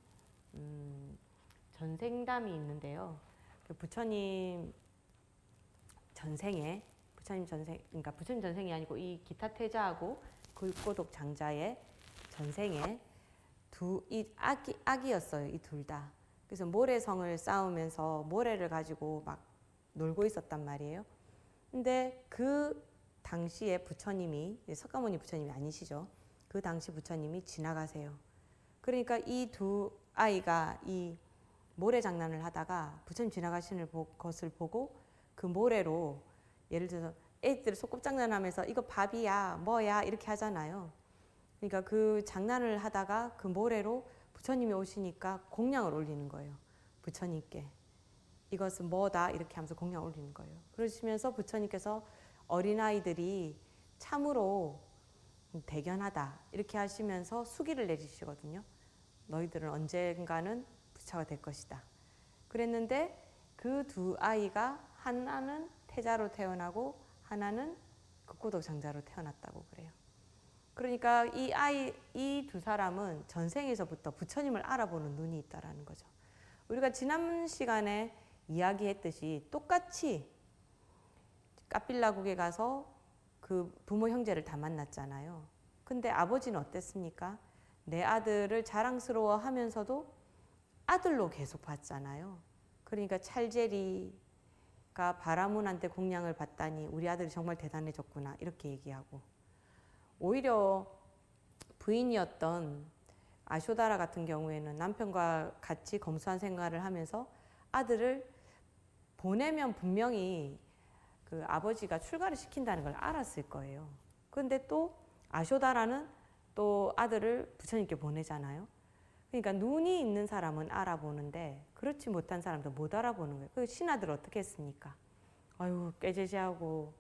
전생담이 있는데요. 그 부처님 전생에 그러니까 부처님 전생이 아니고 이 기타 태자하고 굴고독 장자의 전생에 이 아기였어요. 이 둘 다. 그래서 모래성을 쌓으면서 모래를 가지고 막 놀고 있었단 말이에요. 근데 그 당시에 부처님이 석가모니 부처님이 아니시죠. 그 당시 부처님이 지나가세요. 그러니까 이 두 아이가 이 모래 장난을 하다가 부처님 지나가시는 것을 보고 그 모래로 예를 들어서 애들 소꿉장난하면서 이거 밥이야 뭐야 이렇게 하잖아요. 그러니까 그 장난을 하다가 그 모래로 부처님이 오시니까 공양을 올리는 거예요. 부처님께 이것은 뭐다 이렇게 하면서 공양 올리는 거예요. 그러시면서 부처님께서 어린아이들이 참으로 대견하다 이렇게 하시면서 수기를 내리시거든요. 너희들은 언젠가는 부처가 될 것이다. 그랬는데 그 두 아이가 하나는 태자로 태어나고 하나는 극고독 장자로 태어났다고 그래요. 그러니까 이 두 사람은 전생에서부터 부처님을 알아보는 눈이 있다라는 거죠. 우리가 지난 시간에 이야기했듯이 똑같이 까빌라국에 가서 그 부모 형제를 다 만났잖아요. 근데 아버지는 어땠습니까? 내 아들을 자랑스러워 하면서도 아들로 계속 봤잖아요. 그러니까 찰제리가 바라문한테 공양을 받다니 우리 아들이 정말 대단해졌구나 이렇게 얘기하고, 오히려 부인이었던 아쇼다라 같은 경우에는 남편과 같이 검소한 생활을 하면서 아들을 보내면 분명히 그 아버지가 출가를 시킨다는 걸 알았을 거예요. 그런데 또 아쇼다라는 또 아들을 부처님께 보내잖아요. 그러니까 눈이 있는 사람은 알아보는데 그렇지 못한 사람도 못 알아보는 거예요. 그 신하들 어떻게 했습니까? 아유 깨제제하고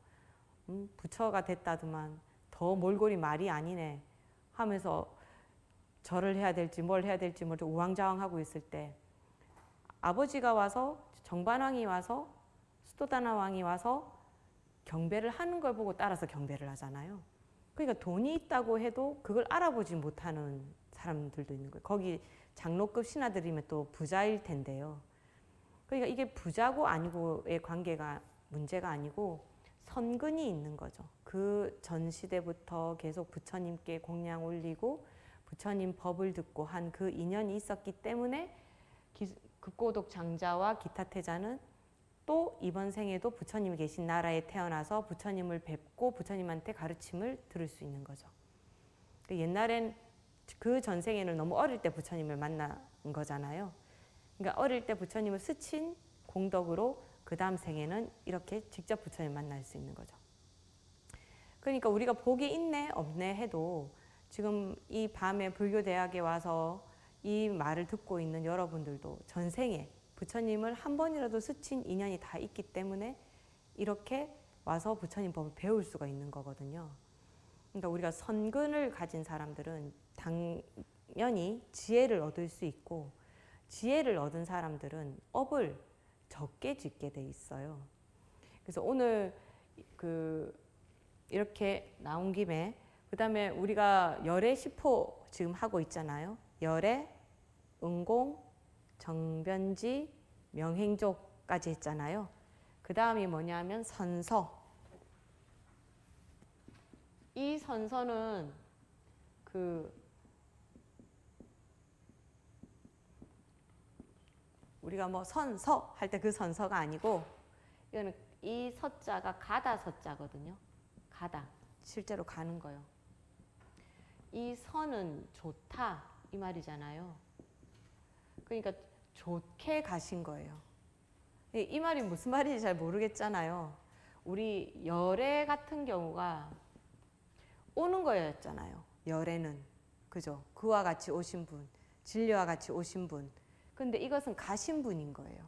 부처가 됐다더만 더 몰골이 말이 아니네 하면서 절을 해야 될지 뭘 해야 될지 모르고 우왕좌왕하고 있을 때 아버지가 와서 정반왕이 와서 수도다나 왕이 와서 경배를 하는 걸 보고 따라서 경배를 하잖아요. 그러니까 돈이 있다고 해도 그걸 알아보지 못하는 사람들도 있는 거예요. 거기 장로급 신하들이면 또 부자일 텐데요. 그러니까 이게 부자고 아니고의 관계가 문제가 아니고 선근이 있는 거죠. 그 전 시대부터 계속 부처님께 공양 올리고 부처님 법을 듣고 한 그 인연이 있었기 때문에 극고독 장자와 기타 태자는 또 이번 생에도 부처님이 계신 나라에 태어나서 부처님을 뵙고 부처님한테 가르침을 들을 수 있는 거죠. 옛날엔 그 전생에는 너무 어릴 때 부처님을 만난 거잖아요. 그러니까 어릴 때 부처님을 스친 공덕으로 그 다음 생에는 이렇게 직접 부처님 만날 수 있는 거죠. 그러니까 우리가 복이 있네 없네 해도 지금 이 밤에 불교대학에 와서 이 말을 듣고 있는 여러분들도 전생에 부처님을 한 번이라도 스친 인연이 다 있기 때문에 이렇게 와서 부처님 법을 배울 수가 있는 거거든요. 그러니까 우리가 선근을 가진 사람들은 당연히 지혜를 얻을 수 있고, 지혜를 얻은 사람들은 업을 적게 짓게 돼 있어요. 그래서 오늘 이렇게 나온 김에 그 다음에 우리가 열애 10호 지금 하고 있잖아요. 열애, 응공, 정변지, 명행조까지 했잖아요. 그 다음이 뭐냐면 선서. 이 선서는 우리가 뭐 선서 할 때 그 선서가 아니고 이거는 이 서자가 가다 서자거든요. 가다. 실제로 가는 거요. 이 선은 좋다 이 말이잖아요. 그러니까 좋게 가신 거예요. 이 말이 무슨 말인지 잘 모르겠잖아요. 우리 열애 같은 경우가 오는 거였잖아요. 열애는. 그죠? 그와 같이 오신 분, 진리와 같이 오신 분. 근데 이것은 가신 분인 거예요.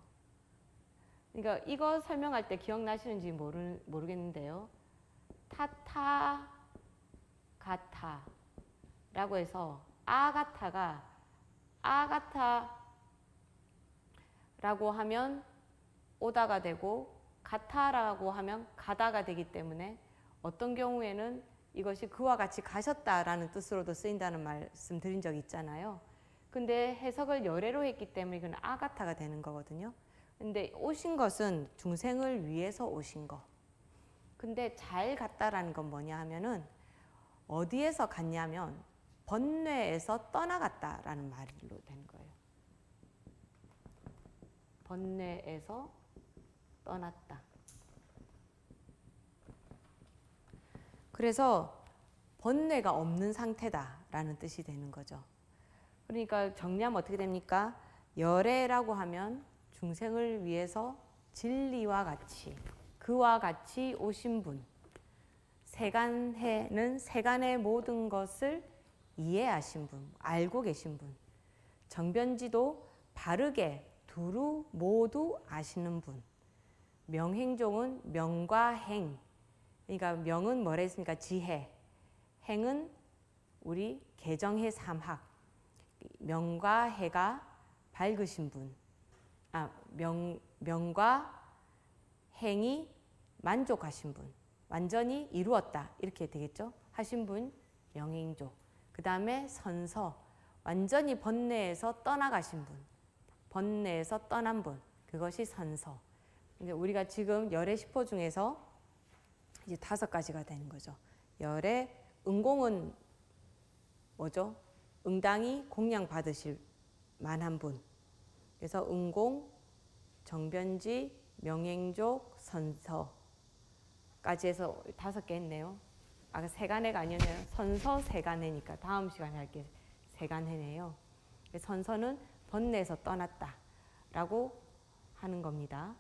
그러니까 이거 설명할 때 기억나시는지 모르겠는데요. 타타 가타라고 해서 아가타가 아가타라고 하면 오다가 되고 가타라고 하면 가다가 되기 때문에 어떤 경우에는 이것이 그와 같이 가셨다라는 뜻으로도 쓰인다는 말씀 드린 적이 있잖아요. 근데 해석을 열애로 했기 때문에 이건 아가타가 되는 거거든요. 근데 오신 것은 중생을 위해서 오신 거. 근데 잘 갔다라는 건 뭐냐 하면은 어디에서 갔냐면 번뇌에서 떠나갔다라는 말로 된 거예요. 번뇌에서 떠났다. 그래서 번뇌가 없는 상태다라는 뜻이 되는 거죠. 그러니까 정리하면 어떻게 됩니까? 열애라고 하면 중생을 위해서 진리와 같이 그와 같이 오신 분. 세간해는 세간의 모든 것을 이해하신 분, 알고 계신 분. 정변지도 바르게 두루 모두 아시는 분. 명행종은 명과 행. 그러니까 명은 뭐라 했습니까? 지혜. 행은 우리 개정해 삼학. 명과 해가 밝으신 분. 명과 행이 만족하신 분. 완전히 이루었다. 이렇게 되겠죠? 하신 분 명행조. 그 다음에 선서. 완전히 번뇌에서 떠나가신 분. 번뇌에서 떠난 분. 그것이 선서. 이제 우리가 지금 열애 10호 중에서 이제 5가지가 되는 거죠. 열애, 응공은 뭐죠? 응당이 공양 받으실 만한 분. 그래서 응공, 정변지, 명행족, 선서까지 해서 5개 했네요. 아까 세간해가 아니었네요. 선서, 세간해니까 다음 시간에 할게 세간해네요. 선서는 번뇌에서 떠났다라고 하는 겁니다.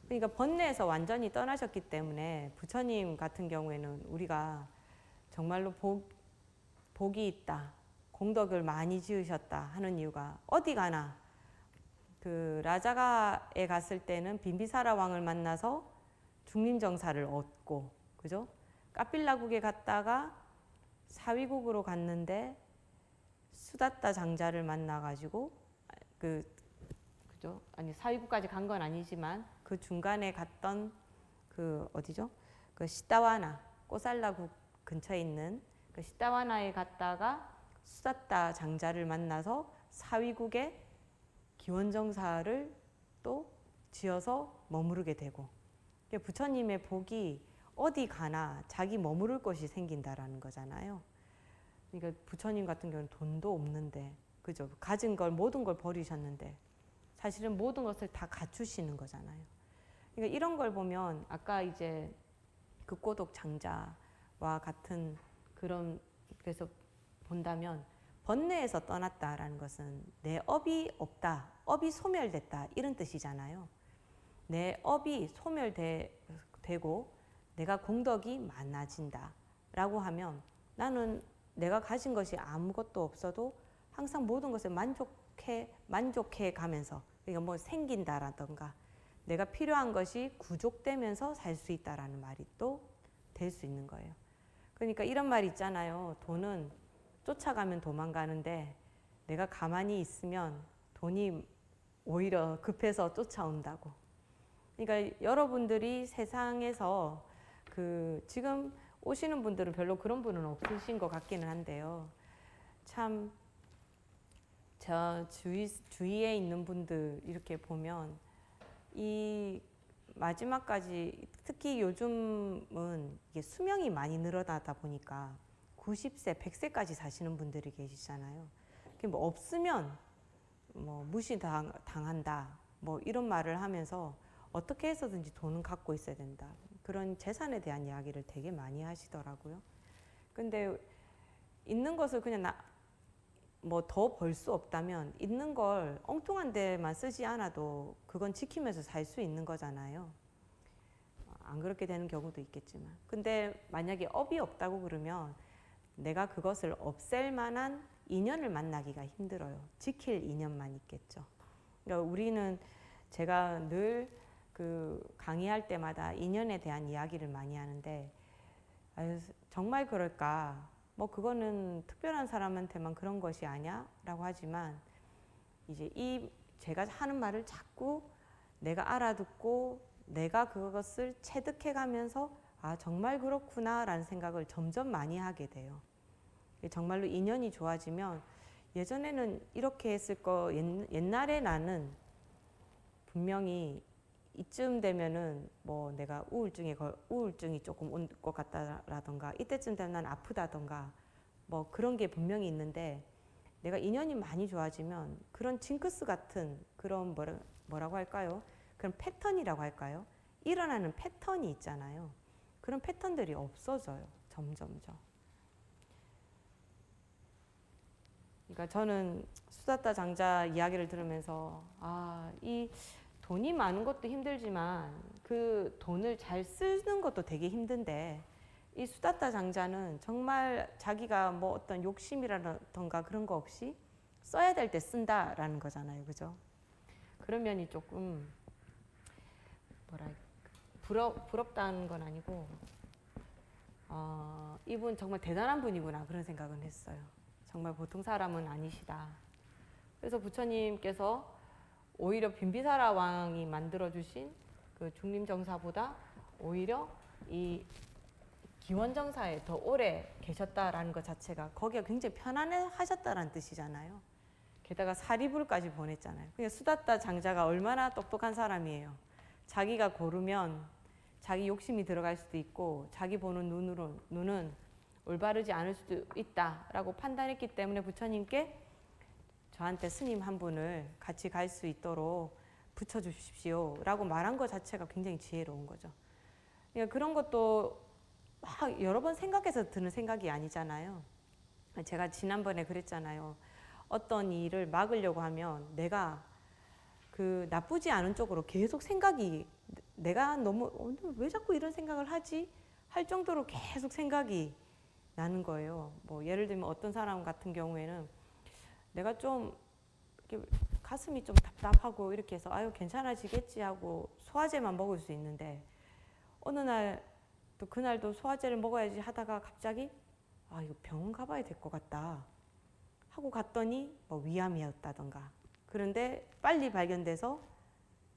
그러니까 번뇌에서 완전히 떠나셨기 때문에 부처님 같은 경우에는 우리가 정말로 복이 있다, 공덕을 많이 지으셨다 하는 이유가 어디 가나 그 라자가에 갔을 때는 빈비사라 왕을 만나서 중림정사를 얻고, 그죠? 까필라국에 갔다가 사위국으로 갔는데 수다따 장자를 만나가지고 그죠? 아니 사위국까지 간 건 아니지만 그 중간에 갔던 그 어디죠? 그 시타와나 꼬살라국 근처에 있는 그 시타와나에 갔다가 수다따 장자를 만나서 사위국의 기원정사를 또 지어서 머무르게 되고, 부처님의 복이 어디 가나 자기 머무를 곳이 생긴다라는 거잖아요. 그러니까 부처님 같은 경우는 돈도 없는데, 그죠? 가진 걸 모든 걸 버리셨는데 사실은 모든 것을 다 갖추시는 거잖아요. 그러니까 이런 걸 보면 아까 이제 극고독 장자와 같은 그런, 그래서 본다면 번뇌에서 떠났다라는 것은 내 업이 없다, 업이 소멸됐다 이런 뜻이잖아요. 내 업이 소멸되고 내가 공덕이 많아진다라고 하면 나는 내가 가진 것이 아무것도 없어도 항상 모든 것에 만족해 가면서, 그러니까 뭐 생긴다라던가 내가 필요한 것이 구족되면서 살 수 있다라는 말이 또 될 수 있는 거예요. 그러니까 이런 말 있잖아요. 돈은 쫓아가면 도망가는데 내가 가만히 있으면 돈이 오히려 급해서 쫓아온다고. 그러니까 여러분들이 세상에서 지금 오시는 분들은 별로 그런 분은 없으신 것 같기는 한데요. 참 저 주위에 있는 분들 이렇게 보면 이 마지막까지, 특히 요즘은 이게 수명이 많이 늘어나다 보니까 90세, 100세까지 사시는 분들이 계시잖아요. 뭐 없으면 뭐 무시당한다, 뭐 이런 말을 하면서 어떻게 해서든지 돈은 갖고 있어야 된다, 그런 재산에 대한 이야기를 되게 많이 하시더라고요. 근데 있는 것을 그냥 뭐 더 벌 수 없다면 있는 걸 엉뚱한 데만 쓰지 않아도 그건 지키면서 살 수 있는 거잖아요. 안 그렇게 되는 경우도 있겠지만, 근데 만약에 업이 없다고 그러면 내가 그것을 없앨 만한 인연을 만나기가 힘들어요. 지킬 인연만 있겠죠. 그러니까 우리는, 제가 늘 강의할 때마다 인연에 대한 이야기를 많이 하는데, 아유, 정말 그럴까? 뭐 그거는 특별한 사람한테만 그런 것이 아니야? 라고 하지만 이제 제가 하는 말을 자꾸 내가 알아듣고 내가 그것을 체득해 가면서 아, 정말 그렇구나 라는 생각을 점점 많이 하게 돼요. 정말로 인연이 좋아지면 예전에는 이렇게 했을 거 옛날에 나는 분명히 이쯤 되면은 뭐 내가 우울증이 조금 온 것 같다라던가 이때쯤 되면 난 아프다던가 뭐 그런 게 분명히 있는데 내가 인연이 많이 좋아지면 그런 징크스 같은 그런 뭐라고 할까요? 그런 패턴이라고 할까요? 일어나는 패턴이 있잖아요. 그런 패턴들이 없어져요. 점점점. 그러니까 저는 수다따 장자 이야기를 들으면서 이 돈이 많은 것도 힘들지만 그 돈을 잘 쓰는 것도 되게 힘든데 이 수다따 장자는 정말 자기가 뭐 어떤 욕심이라던가 그런 거 없이 써야 될 때 쓴다라는 거잖아요. 그죠? 그런 면이 조금 부럽다는 건 아니고 이분 정말 대단한 분이구나 그런 생각은 했어요. 정말 보통 사람은 아니시다. 그래서 부처님께서 오히려 빈비사라 왕이 만들어주신 그 중림정사보다 오히려 이 기원정사에 더 오래 계셨다라는 것 자체가 거기가 굉장히 편안해 하셨다라는 뜻이잖아요. 게다가 사리불까지 보냈잖아요. 그러니까 수다따 장자가 얼마나 똑똑한 사람이에요. 자기가 고르면 자기 욕심이 들어갈 수도 있고 자기 보는 눈은 올바르지 않을 수도 있다라고 판단했기 때문에 부처님께 저한테 스님 한 분을 같이 갈 수 있도록 붙여주십시오 라고 말한 것 자체가 굉장히 지혜로운 거죠. 그러니까 그런 것도 막 여러 번 생각해서 드는 생각이 아니잖아요. 제가 지난번에 그랬잖아요. 어떤 일을 막으려고 하면 내가 그 나쁘지 않은 쪽으로 계속 생각이 내가 너무 왜 자꾸 이런 생각을 하지? 할 정도로 계속 생각이 나는 거예요. 뭐 예를 들면 어떤 사람 같은 경우에는 내가 좀 이렇게 가슴이 좀 답답하고 이렇게 해서 아유 괜찮아지겠지 하고 소화제만 먹을 수 있는데 어느 날 또 그날도 소화제를 먹어야지 하다가 갑자기 이거 병원 가봐야 될 것 같다 하고 갔더니 뭐 위암이었다던가 그런데 빨리 발견돼서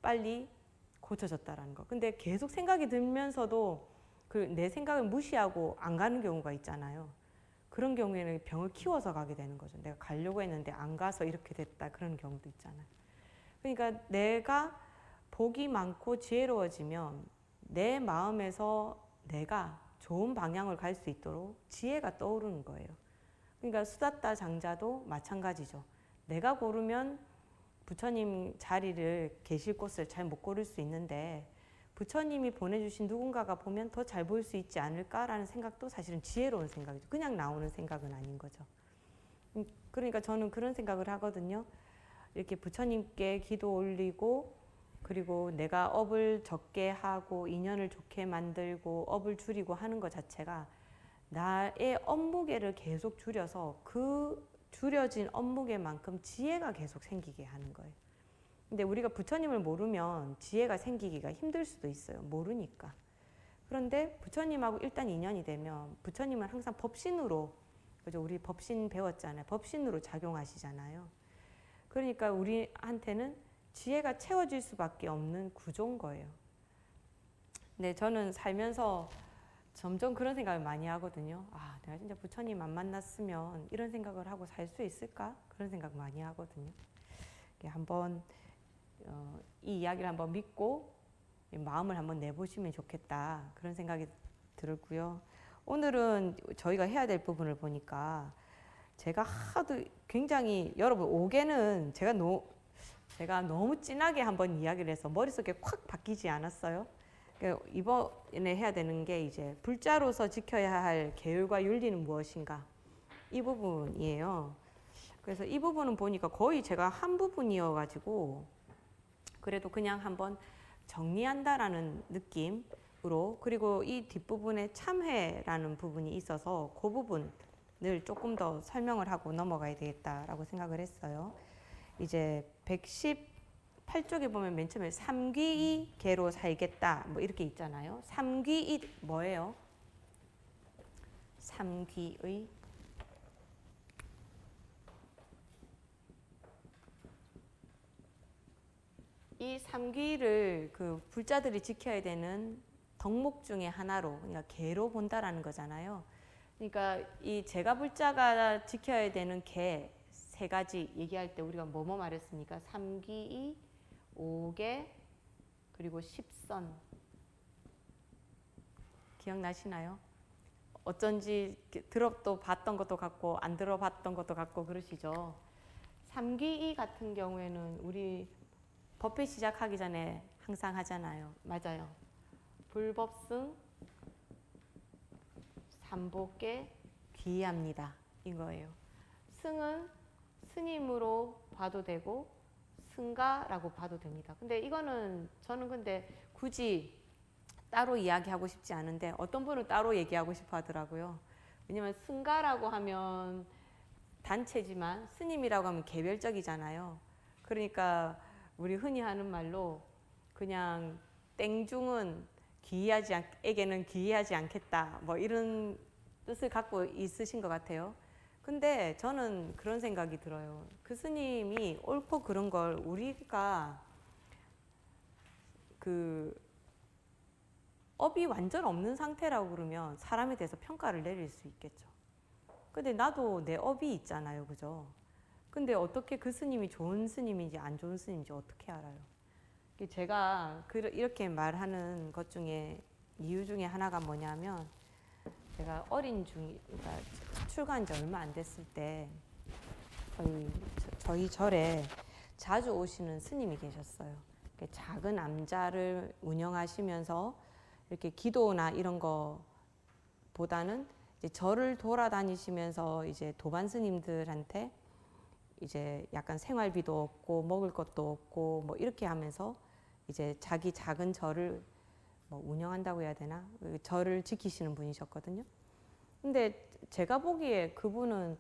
빨리 고쳐졌다라는 거. 근데 계속 생각이 들면서도 그 내 생각을 무시하고 안 가는 경우가 있잖아요. 그런 경우에는 병을 키워서 가게 되는 거죠. 내가 가려고 했는데 안 가서 이렇게 됐다 그런 경우도 있잖아요. 그러니까 내가 복이 많고 지혜로워지면 내 마음에서 내가 좋은 방향을 갈 수 있도록 지혜가 떠오르는 거예요. 그러니까 수다따 장자도 마찬가지죠. 내가 고르면 부처님 자리를 계실 곳을 잘 못 고를 수 있는데 부처님이 보내주신 누군가가 보면 더 잘 보일 수 있지 않을까라는 생각도 사실은 지혜로운 생각이죠. 그냥 나오는 생각은 아닌 거죠. 그러니까 저는 그런 생각을 하거든요. 이렇게 부처님께 기도 올리고 그리고 내가 업을 적게 하고 인연을 좋게 만들고 업을 줄이고 하는 것 자체가 나의 업무게를 계속 줄여서 그 줄여진 업무게만큼 지혜가 계속 생기게 하는 거예요. 근데 우리가 부처님을 모르면 지혜가 생기기가 힘들 수도 있어요. 모르니까. 그런데 부처님하고 일단 인연이 되면 부처님은 항상 법신으로, 그죠? 우리 법신 배웠잖아요. 법신으로 작용하시잖아요. 그러니까 우리한테는 지혜가 채워질 수밖에 없는 구조인 거예요. 근데 저는 살면서 점점 그런 생각을 많이 하거든요. 내가 진짜 부처님 안 만났으면 이런 생각을 하고 살 수 있을까? 그런 생각 많이 하거든요. 한번 이 이야기를 한번 믿고 마음을 한번 내보시면 좋겠다. 그런 생각이 들고요. 오늘은 저희가 해야 될 부분을 보니까 제가 하도 굉장히 여러분 5개는 제가 너무 진하게 한번 이야기를 해서 머릿속에 콱 바뀌지 않았어요. 이번에 해야 되는 게 이제 불자로서 지켜야 할 계율과 윤리는 무엇인가 이 부분이에요. 그래서 이 부분은 보니까 거의 제가 한 부분이어가지고 그래도 그냥 한번 정리한다라는 느낌으로 그리고 이 뒷부분에 참회라는 부분이 있어서 그 부분을 조금 더 설명을 하고 넘어가야 되겠다라고 생각을 했어요. 이제 118쪽에 보면 맨 처음에 삼귀이 계로 살겠다 뭐 이렇게 있잖아요. 삼귀이 뭐예요? 삼귀의 이 삼귀를 그 불자들이 지켜야 되는 덕목 중에 하나로 그러니까 계로 본다라는 거잖아요. 그러니까 이 제가불자가 지켜야 되는 개 세 가지 얘기할 때 우리가 뭐뭐 말했습니까? 삼기이, 오개, 그리고 십선. 기억나시나요? 어쩐지 들어도 봤던 것도 같고 안 들어봤던 것도 같고 그러시죠. 삼기이 같은 경우에는 우리 법회 시작하기 전에 항상 하잖아요. 맞아요. 불법승, 삼보께 귀의합니다. 이거예요. 승은 스님으로 봐도 되고 승가라고 봐도 됩니다. 근데 이거는 저는 근데 굳이 따로 이야기하고 싶지 않은데 어떤 분은 따로 얘기하고 싶어 하더라고요. 왜냐면 승가라고 하면 단체지만 스님이라고 하면 개별적이잖아요. 그러니까 우리 흔히 하는 말로 그냥 땡중은 에게는 기이하지 않겠다. 뭐 이런 뜻을 갖고 있으신 것 같아요. 근데 저는 그런 생각이 들어요. 그 스님이 옳고 그른 걸 우리가 그 업이 완전 없는 상태라고 그러면 사람에 대해서 평가를 내릴 수 있겠죠. 근데 나도 내 업이 있잖아요. 그죠? 근데 어떻게 그 스님이 좋은 스님인지 안 좋은 스님인지 어떻게 알아요? 제가 이렇게 말하는 것 중에 이유 중에 하나가 뭐냐면 제가 그러니까 출가한 지 얼마 안 됐을 때 저희 절에 자주 오시는 스님이 계셨어요. 작은 암자를 운영하시면서 이렇게 기도나 이런 거보다는 이제 절을 돌아다니시면서 이제 도반 스님들한테 이제 약간 생활비도 없고 먹을 것도 없고 뭐 이렇게 하면서 이제 자기 작은 절을 뭐 운영한다고 해야 되나? 절을 지키시는 분이셨거든요. 근데 제가 보기에 그분은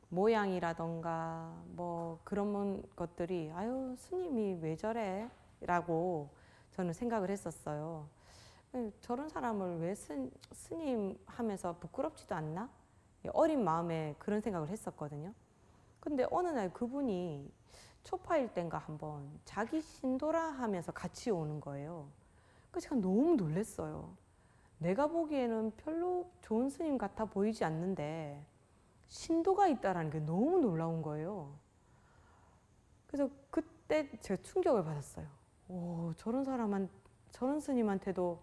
모양이라던가 뭐 그런 것들이 아유 스님이 왜 저래? 라고 저는 생각을 했었어요. 저런 사람을 왜 스님 하면서 부끄럽지도 않나? 어린 마음에 그런 생각을 했었거든요. 근데 어느 날 그분이 초파일 땐가 한번 자기 신도라 하면서 같이 오는 거예요. 그래서 제가 너무 놀랐어요. 내가 보기에는 별로 좋은 스님 같아 보이지 않는데 신도가 있다라는 게 너무 놀라운 거예요. 그래서 그때 제가 충격을 받았어요. 오, 저런 스님한테도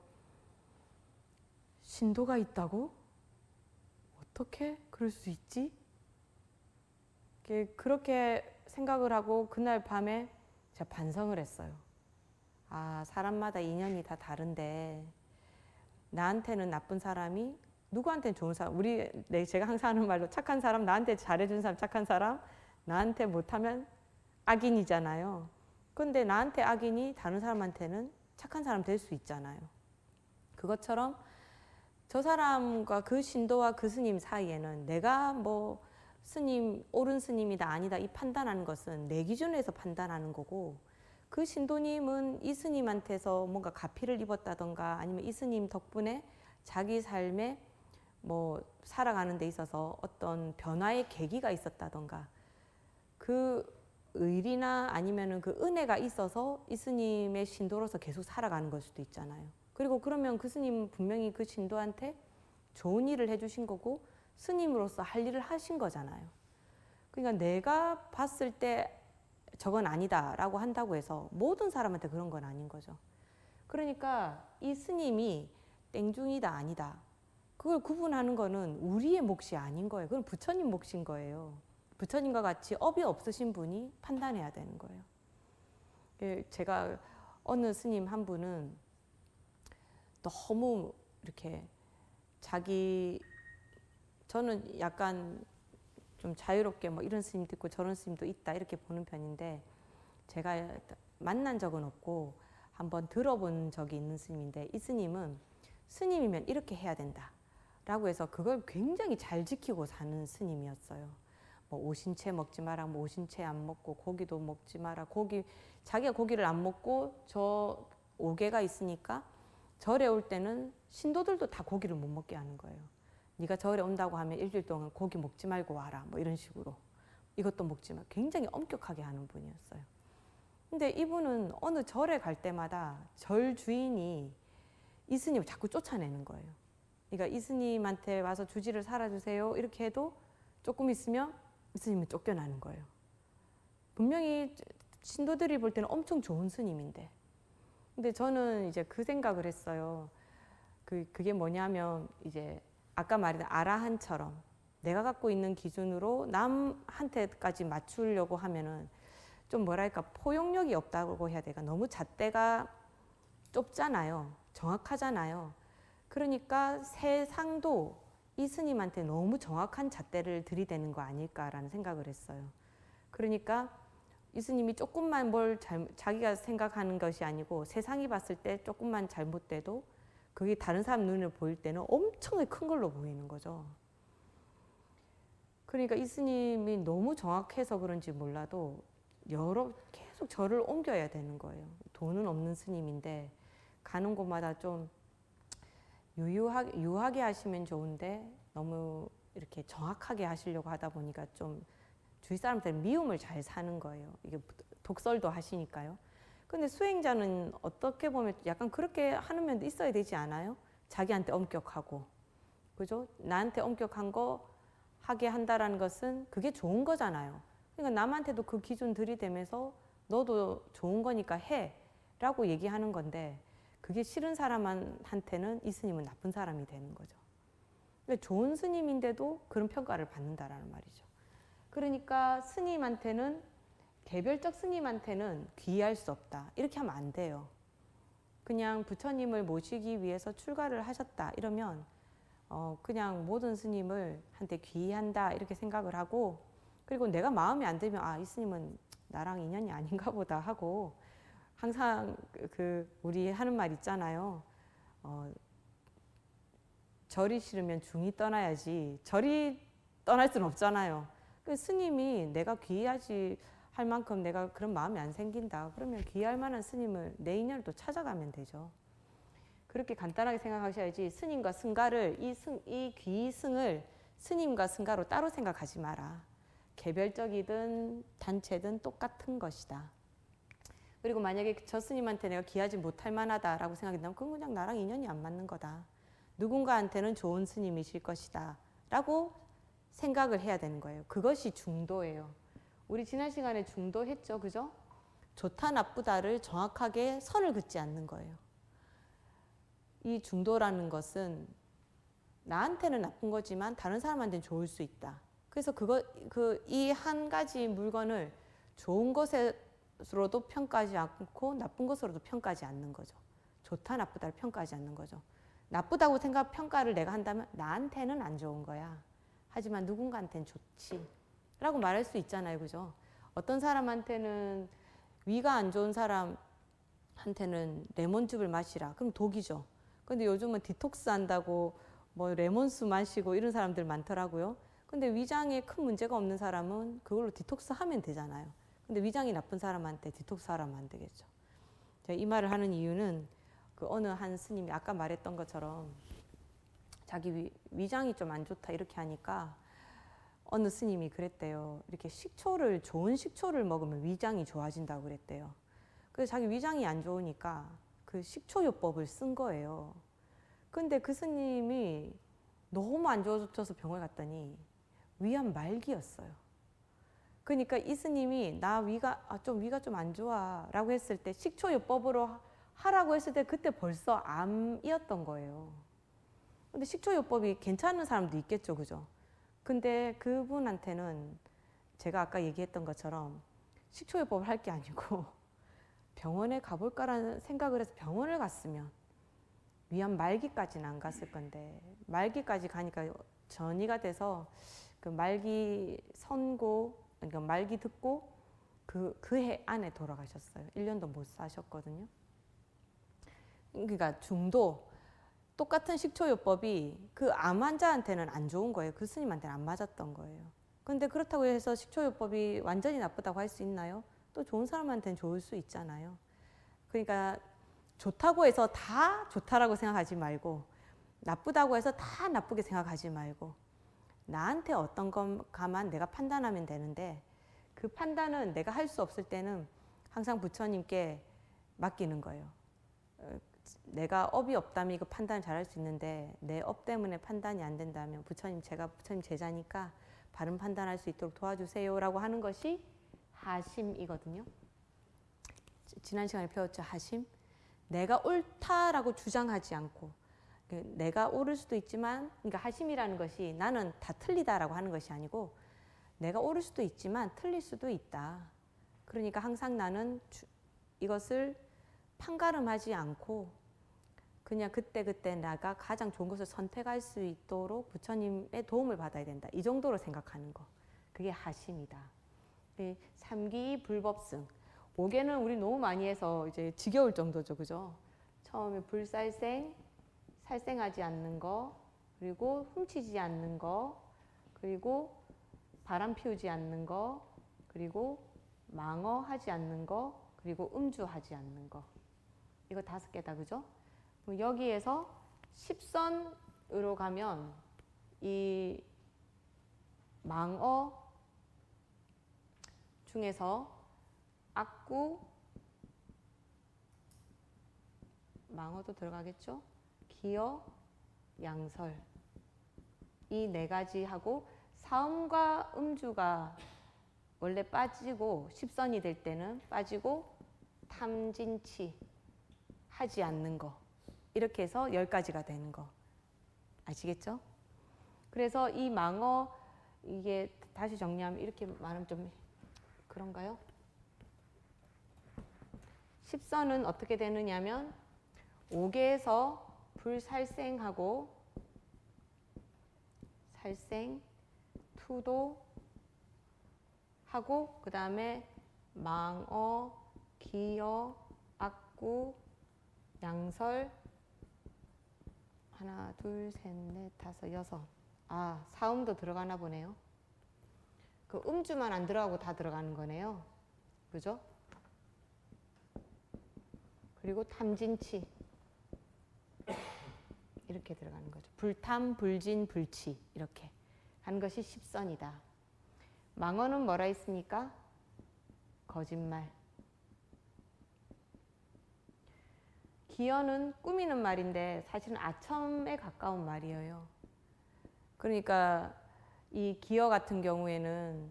신도가 있다고? 어떻게 그럴 수 있지? 그렇게 생각을 하고 그날 밤에 제가 반성을 했어요. 아, 사람마다 인연이 다 다른데 나한테는 나쁜 사람이 누구한테는 좋은 사람, 제가 항상 하는 말로 착한 사람, 나한테 잘해준 사람 착한 사람, 나한테 못하면 악인이잖아요. 근데 나한테 악인이 다른 사람한테는 착한 사람 될 수 있잖아요. 그것처럼 저 사람과 그 신도와 그 스님 사이에는 내가 뭐 스님, 옳은 스님이다 아니다 이 판단하는 것은 내 기준에서 판단하는 거고 그 신도님은 이 스님한테서 뭔가 가피를 입었다던가 아니면 이 스님 덕분에 자기 삶에 뭐 살아가는 데 있어서 어떤 변화의 계기가 있었다던가 그 의리나 아니면은 그 은혜가 있어서 이 스님의 신도로서 계속 살아가는 걸 수도 있잖아요. 그리고 그러면 그 스님 분명히 그 신도한테 좋은 일을 해주신 거고 스님으로서 할 일을 하신 거잖아요. 그러니까 내가 봤을 때 저건 아니다라고 한다고 해서 모든 사람한테 그런 건 아닌 거죠. 그러니까 이 스님이 땡중이다 아니다. 그걸 구분하는 거는 우리의 몫이 아닌 거예요. 그건 부처님 몫인 거예요. 부처님과 같이 업이 없으신 분이 판단해야 되는 거예요. 제가 어느 스님 한 분은 너무 이렇게 저는 약간 좀 자유롭게 뭐 이런 스님도 있고 저런 스님도 있다 이렇게 보는 편인데 제가 만난 적은 없고 한번 들어본 적이 있는 스님인데 이 스님은 스님이면 이렇게 해야 된다 라고 해서 그걸 굉장히 잘 지키고 사는 스님이었어요. 뭐 오신채 먹지 마라, 뭐 오신채 안 먹고 고기도 먹지 마라. 자기가 고기를 안 먹고 저 오개가 있으니까 절에 올 때는 신도들도 다 고기를 못 먹게 하는 거예요. 네가 절에 온다고 하면 일주일 동안 고기 먹지 말고 와라. 뭐 이런 식으로. 이것도 먹지 마. 굉장히 엄격하게 하는 분이었어요. 근데 이분은 어느 절에 갈 때마다 절 주인이 이 스님을 자꾸 쫓아내는 거예요. 그러니까 이스님한테 와서 주지를 살아주세요 이렇게 해도 조금 있으면 이스님은 쫓겨나는 거예요. 분명히 신도들이 볼 때는 엄청 좋은 스님인데, 근데 저는 이제 그 생각을 했어요. 그게 뭐냐면 이제 아까 말했던 아라한처럼 내가 갖고 있는 기준으로 남한테까지 맞추려고 하면은 좀 뭐랄까 포용력이 없다고 해야 될까, 너무 잣대가 좁잖아요. 정확하잖아요. 그러니까 세상도 이 스님한테 너무 정확한 잣대를 들이대는 거 아닐까라는 생각을 했어요. 그러니까 이 스님이 조금만 자기가 생각하는 것이 아니고 세상이 봤을 때 조금만 잘못돼도 그게 다른 사람 눈에 보일 때는 엄청나게 큰 걸로 보이는 거죠. 그러니까 이 스님이 너무 정확해서 그런지 몰라도 계속 절을 옮겨야 되는 거예요. 돈은 없는 스님인데 가는 곳마다 좀 유하게 하시면 좋은데 너무 이렇게 정확하게 하시려고 하다 보니까 좀 주위 사람들 미움을 잘 사는 거예요. 이게 독설도 하시니까요. 근데 수행자는 어떻게 보면 약간 그렇게 하는 면도 있어야 되지 않아요? 자기한테 엄격하고, 그죠? 나한테 엄격한 거 하게 한다라는 것은 그게 좋은 거잖아요. 그러니까 남한테도 그 기준 들이대면서 너도 좋은 거니까 해 라고 얘기하는 건데, 그게 싫은 사람한테는 이 스님은 나쁜 사람이 되는 거죠. 그러니까 좋은 스님인데도 그런 평가를 받는다라는 말이죠. 그러니까 스님한테는, 개별적 스님한테는 귀의할 수 없다 이렇게 하면 안 돼요. 그냥 부처님을 모시기 위해서 출가를 하셨다 이러면 그냥 모든 스님을 한테 귀의한다 이렇게 생각을 하고, 그리고 내가 마음에 안 들면 이 스님은 나랑 인연이 아닌가 보다 하고, 항상 우리 하는 말 있잖아요. 절이 싫으면 중이 떠나야지 절이 떠날 수는 없잖아요. 스님이 내가 귀의하지 할 만큼 내가 그런 마음이 안 생긴다 그러면 귀의할 만한 스님을 내 인연을 또 찾아가면 되죠. 그렇게 간단하게 생각하셔야지, 스님과 승가를 이 귀승을 스님과 승가로 따로 생각하지 마라. 개별적이든 단체든 똑같은 것이다. 그리고 만약에 저 스님한테 내가 귀하지 못할 만하다라고 생각한다면 그건 그냥 나랑 인연이 안 맞는 거다. 누군가한테는 좋은 스님이실 것이다 라고 생각을 해야 되는 거예요. 그것이 중도예요. 우리 지난 시간에 중도 했죠, 그죠? 좋다 나쁘다를 정확하게 선을 긋지 않는 거예요. 이 중도라는 것은 나한테는 나쁜 거지만 다른 사람한테는 좋을 수 있다. 그래서 이 한 가지 물건을 좋은 것으로도 평가하지 않고 나쁜 것으로도 평가하지 않는 거죠. 좋다 나쁘다를 평가하지 않는 거죠. 나쁘다고 평가를 내가 한다면 나한테는 안 좋은 거야. 하지만 누군가한테는 좋지 라고 말할 수 있잖아요, 그죠? 어떤 사람한테는 위가 안 좋은 사람한테는 레몬즙을 마시라. 그럼 독이죠. 근데 요즘은 디톡스 한다고 뭐 레몬수 마시고 이런 사람들 많더라고요. 근데 위장에 큰 문제가 없는 사람은 그걸로 디톡스 하면 되잖아요. 근데 위장이 나쁜 사람한테 디톡스 하라면 안 되겠죠. 제가 이 말을 하는 이유는 어느 한 스님이 아까 말했던 것처럼 자기 위장이 좀 안 좋다 이렇게 하니까 어느 스님이 그랬대요. 이렇게 좋은 식초를 먹으면 위장이 좋아진다고 그랬대요. 그래서 자기 위장이 안 좋으니까 그 식초요법을 쓴 거예요. 근데 그 스님이 너무 안 좋아져서 병원에 갔더니 위암 말기였어요. 그러니까 이 스님이 위가 좀 안 좋아 라고 했을 때 식초요법으로 하라고 했을 때 그때 벌써 암이었던 거예요. 근데 식초요법이 괜찮은 사람도 있겠죠, 그죠? 근데 그분한테는 제가 아까 얘기했던 것처럼 식초요법을 할 게 아니고 병원에 가볼까라는 생각을 해서 병원을 갔으면 위암 말기까지는 안 갔을 건데, 말기까지 가니까 전이가 돼서 그 말기 선고, 그러니까 말기 듣고 그 해 안에 돌아가셨어요. 1년도 못 사셨거든요. 그러니까 중도, 똑같은 식초요법이 그 암 환자한테는 안 좋은 거예요. 그 스님한테는 안 맞았던 거예요. 그런데 그렇다고 해서 식초요법이 완전히 나쁘다고 할 수 있나요? 또 좋은 사람한테는 좋을 수 있잖아요. 그러니까 좋다고 해서 다 좋다라고 생각하지 말고, 나쁘다고 해서 다 나쁘게 생각하지 말고, 나한테 어떤 것가만 내가 판단하면 되는데, 그 판단은 내가 할 수 없을 때는 항상 부처님께 맡기는 거예요. 내가 업이 없다면 이거 판단을 잘할 수 있는데 내 업 때문에 판단이 안 된다면 부처님 제가 부처님 제자니까 바른 판단할 수 있도록 도와주세요라고 하는 것이 하심이거든요. 지난 시간에 배웠죠. 하심. 내가 옳다라고 주장하지 않고 내가 옳을 수도 있지만 그러니까 하심이라는 것이 나는 다 틀리다라고 하는 것이 아니고 내가 옳을 수도 있지만 틀릴 수도 있다. 그러니까 항상 나는 이것을 판가름하지 않고 그냥 그때그때 내가 가장 좋은 것을 선택할 수 있도록 부처님의 도움을 받아야 된다. 이 정도로 생각하는 거. 그게 하심이다. 삼기 불법승. 5개는 우리 너무 많이 해서 이제 지겨울 정도죠. 그죠? 처음에 불살생, 살생하지 않는 거, 그리고 훔치지 않는 거, 그리고 바람 피우지 않는 거, 그리고 망어하지 않는 거, 그리고 음주하지 않는 거. 이거 5개다. 그죠? 여기에서 10선으로 가면 이 망어 중에서 악구, 망어도 들어가겠죠? 기어, 양설 이 4가지 하고 사음과 음주가 원래 빠지고 10선이 될 때는 빠지고 탐진치 하지 않는 거 이렇게 해서 10가지가 되는 거 아시겠죠? 그래서 이 망어 이게 다시 정리하면 이렇게 말하면 좀 그런가요? 10선은 어떻게 되느냐면 5개에서 불살생하고 살생, 투도 하고 그 다음에 망어, 기어, 악구, 양설 하나, 둘, 셋, 넷, 다섯, 여섯. 아, 사음도 들어가나 보네요. 그 음주만 안 들어가고 다 들어가는 거네요. 그죠? 그리고 탐진치 이렇게 들어가는 거죠. 불탐, 불진, 불치 이렇게 하는 것이 10선이다. 망어는 뭐라 했습니까? 거짓말. 기어는 꾸미는 말인데 사실은 아첨에 가까운 말이에요. 그러니까 이 기어 같은 경우에는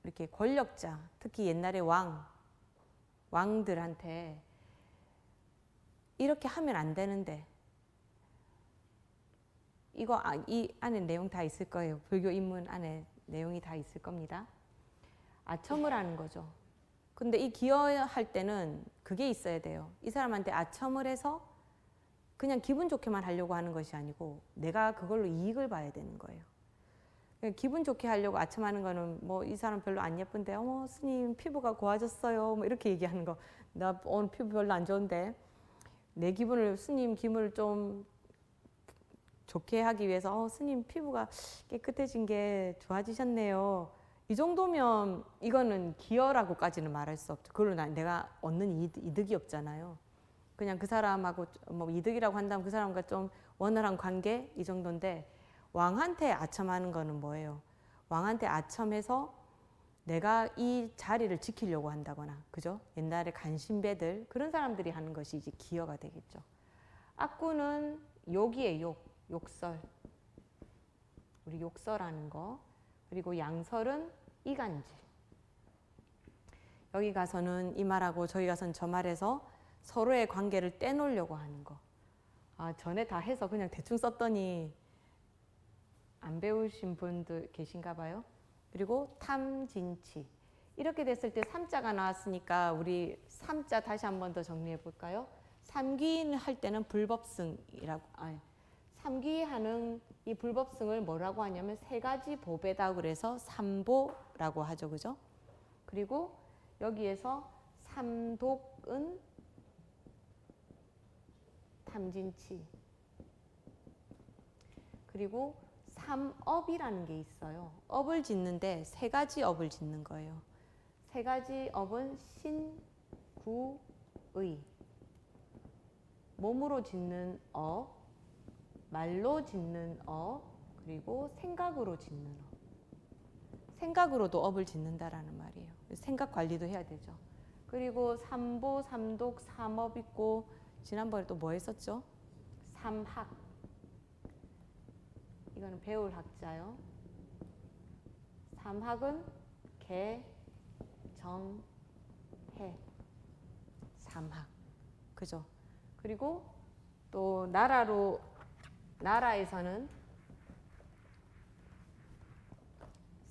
이렇게 권력자, 특히 옛날에 왕들한테 이렇게 하면 안 되는데 이거 이 안에 내용 다 있을 거예요. 불교 입문 안에 내용이 다 있을 겁니다. 아첨을 하는 거죠. 근데 이 기여할 때는 그게 있어야 돼요. 이 사람한테 아첨을 해서 그냥 기분 좋게만 하려고 하는 것이 아니고 내가 그걸로 이익을 봐야 되는 거예요. 기분 좋게 하려고 아첨하는 거는 뭐 이 사람 별로 안 예쁜데 어머 스님 피부가 고와졌어요 뭐 이렇게 얘기하는 거. 나 오늘 피부 별로 안 좋은데 내 기분을 스님 기분을 좀 좋게 하기 위해서 스님 피부가 깨끗해진 게 좋아지셨네요. 이 정도면 이거는 기여라고까지는 말할 수 없죠. 그걸로 내가 얻는 이득이 없잖아요. 그냥 그 사람하고 뭐 이득이라고 한다면 그 사람과 좀 원활한 관계 이 정도인데 왕한테 아첨하는 거는 뭐예요? 왕한테 아첨해서 내가 이 자리를 지키려고 한다거나 그죠? 옛날에 간신배들 그런 사람들이 하는 것이 이제 기여가 되겠죠. 악구는 욕이에요. 욕설. 우리 욕설하는 거. 그리고 양설은 이간질. 여기 가서는 이 말하고 저기 가서는 저 말해서 서로의 관계를 떼놓으려고 하는 거. 아, 전에 다 해서 그냥 대충 썼더니 안 배우신 분들 계신가 봐요. 그리고 탐진치. 이렇게 됐을 때 삼자가 나왔으니까 우리 삼자 다시 한 번 더 정리해 볼까요? 삼귀 할 때는 불법승이라고. 삼귀하는 이 불법승을 뭐라고 하냐면 3가지 보배다 그래서 삼보라고 하죠. 그죠? 그리고 여기에서 삼독은 탐진치. 그리고 삼업이라는 게 있어요. 업을 짓는데 3가지 업을 짓는 거예요. 3가지 업은 신, 구, 의. 몸으로 짓는 업, 말로 짓는 업, 그리고 생각으로 짓는 업. 생각으로도 업을 짓는다라는 말이에요. 생각 관리도 해야 되죠. 그리고 삼보, 삼독, 삼업 있고 지난번에 또 뭐 했었죠? 삼학. 이거는 배울 학자요. 삼학은 개, 정, 해. 삼학. 그죠? 그리고 또 나라에서는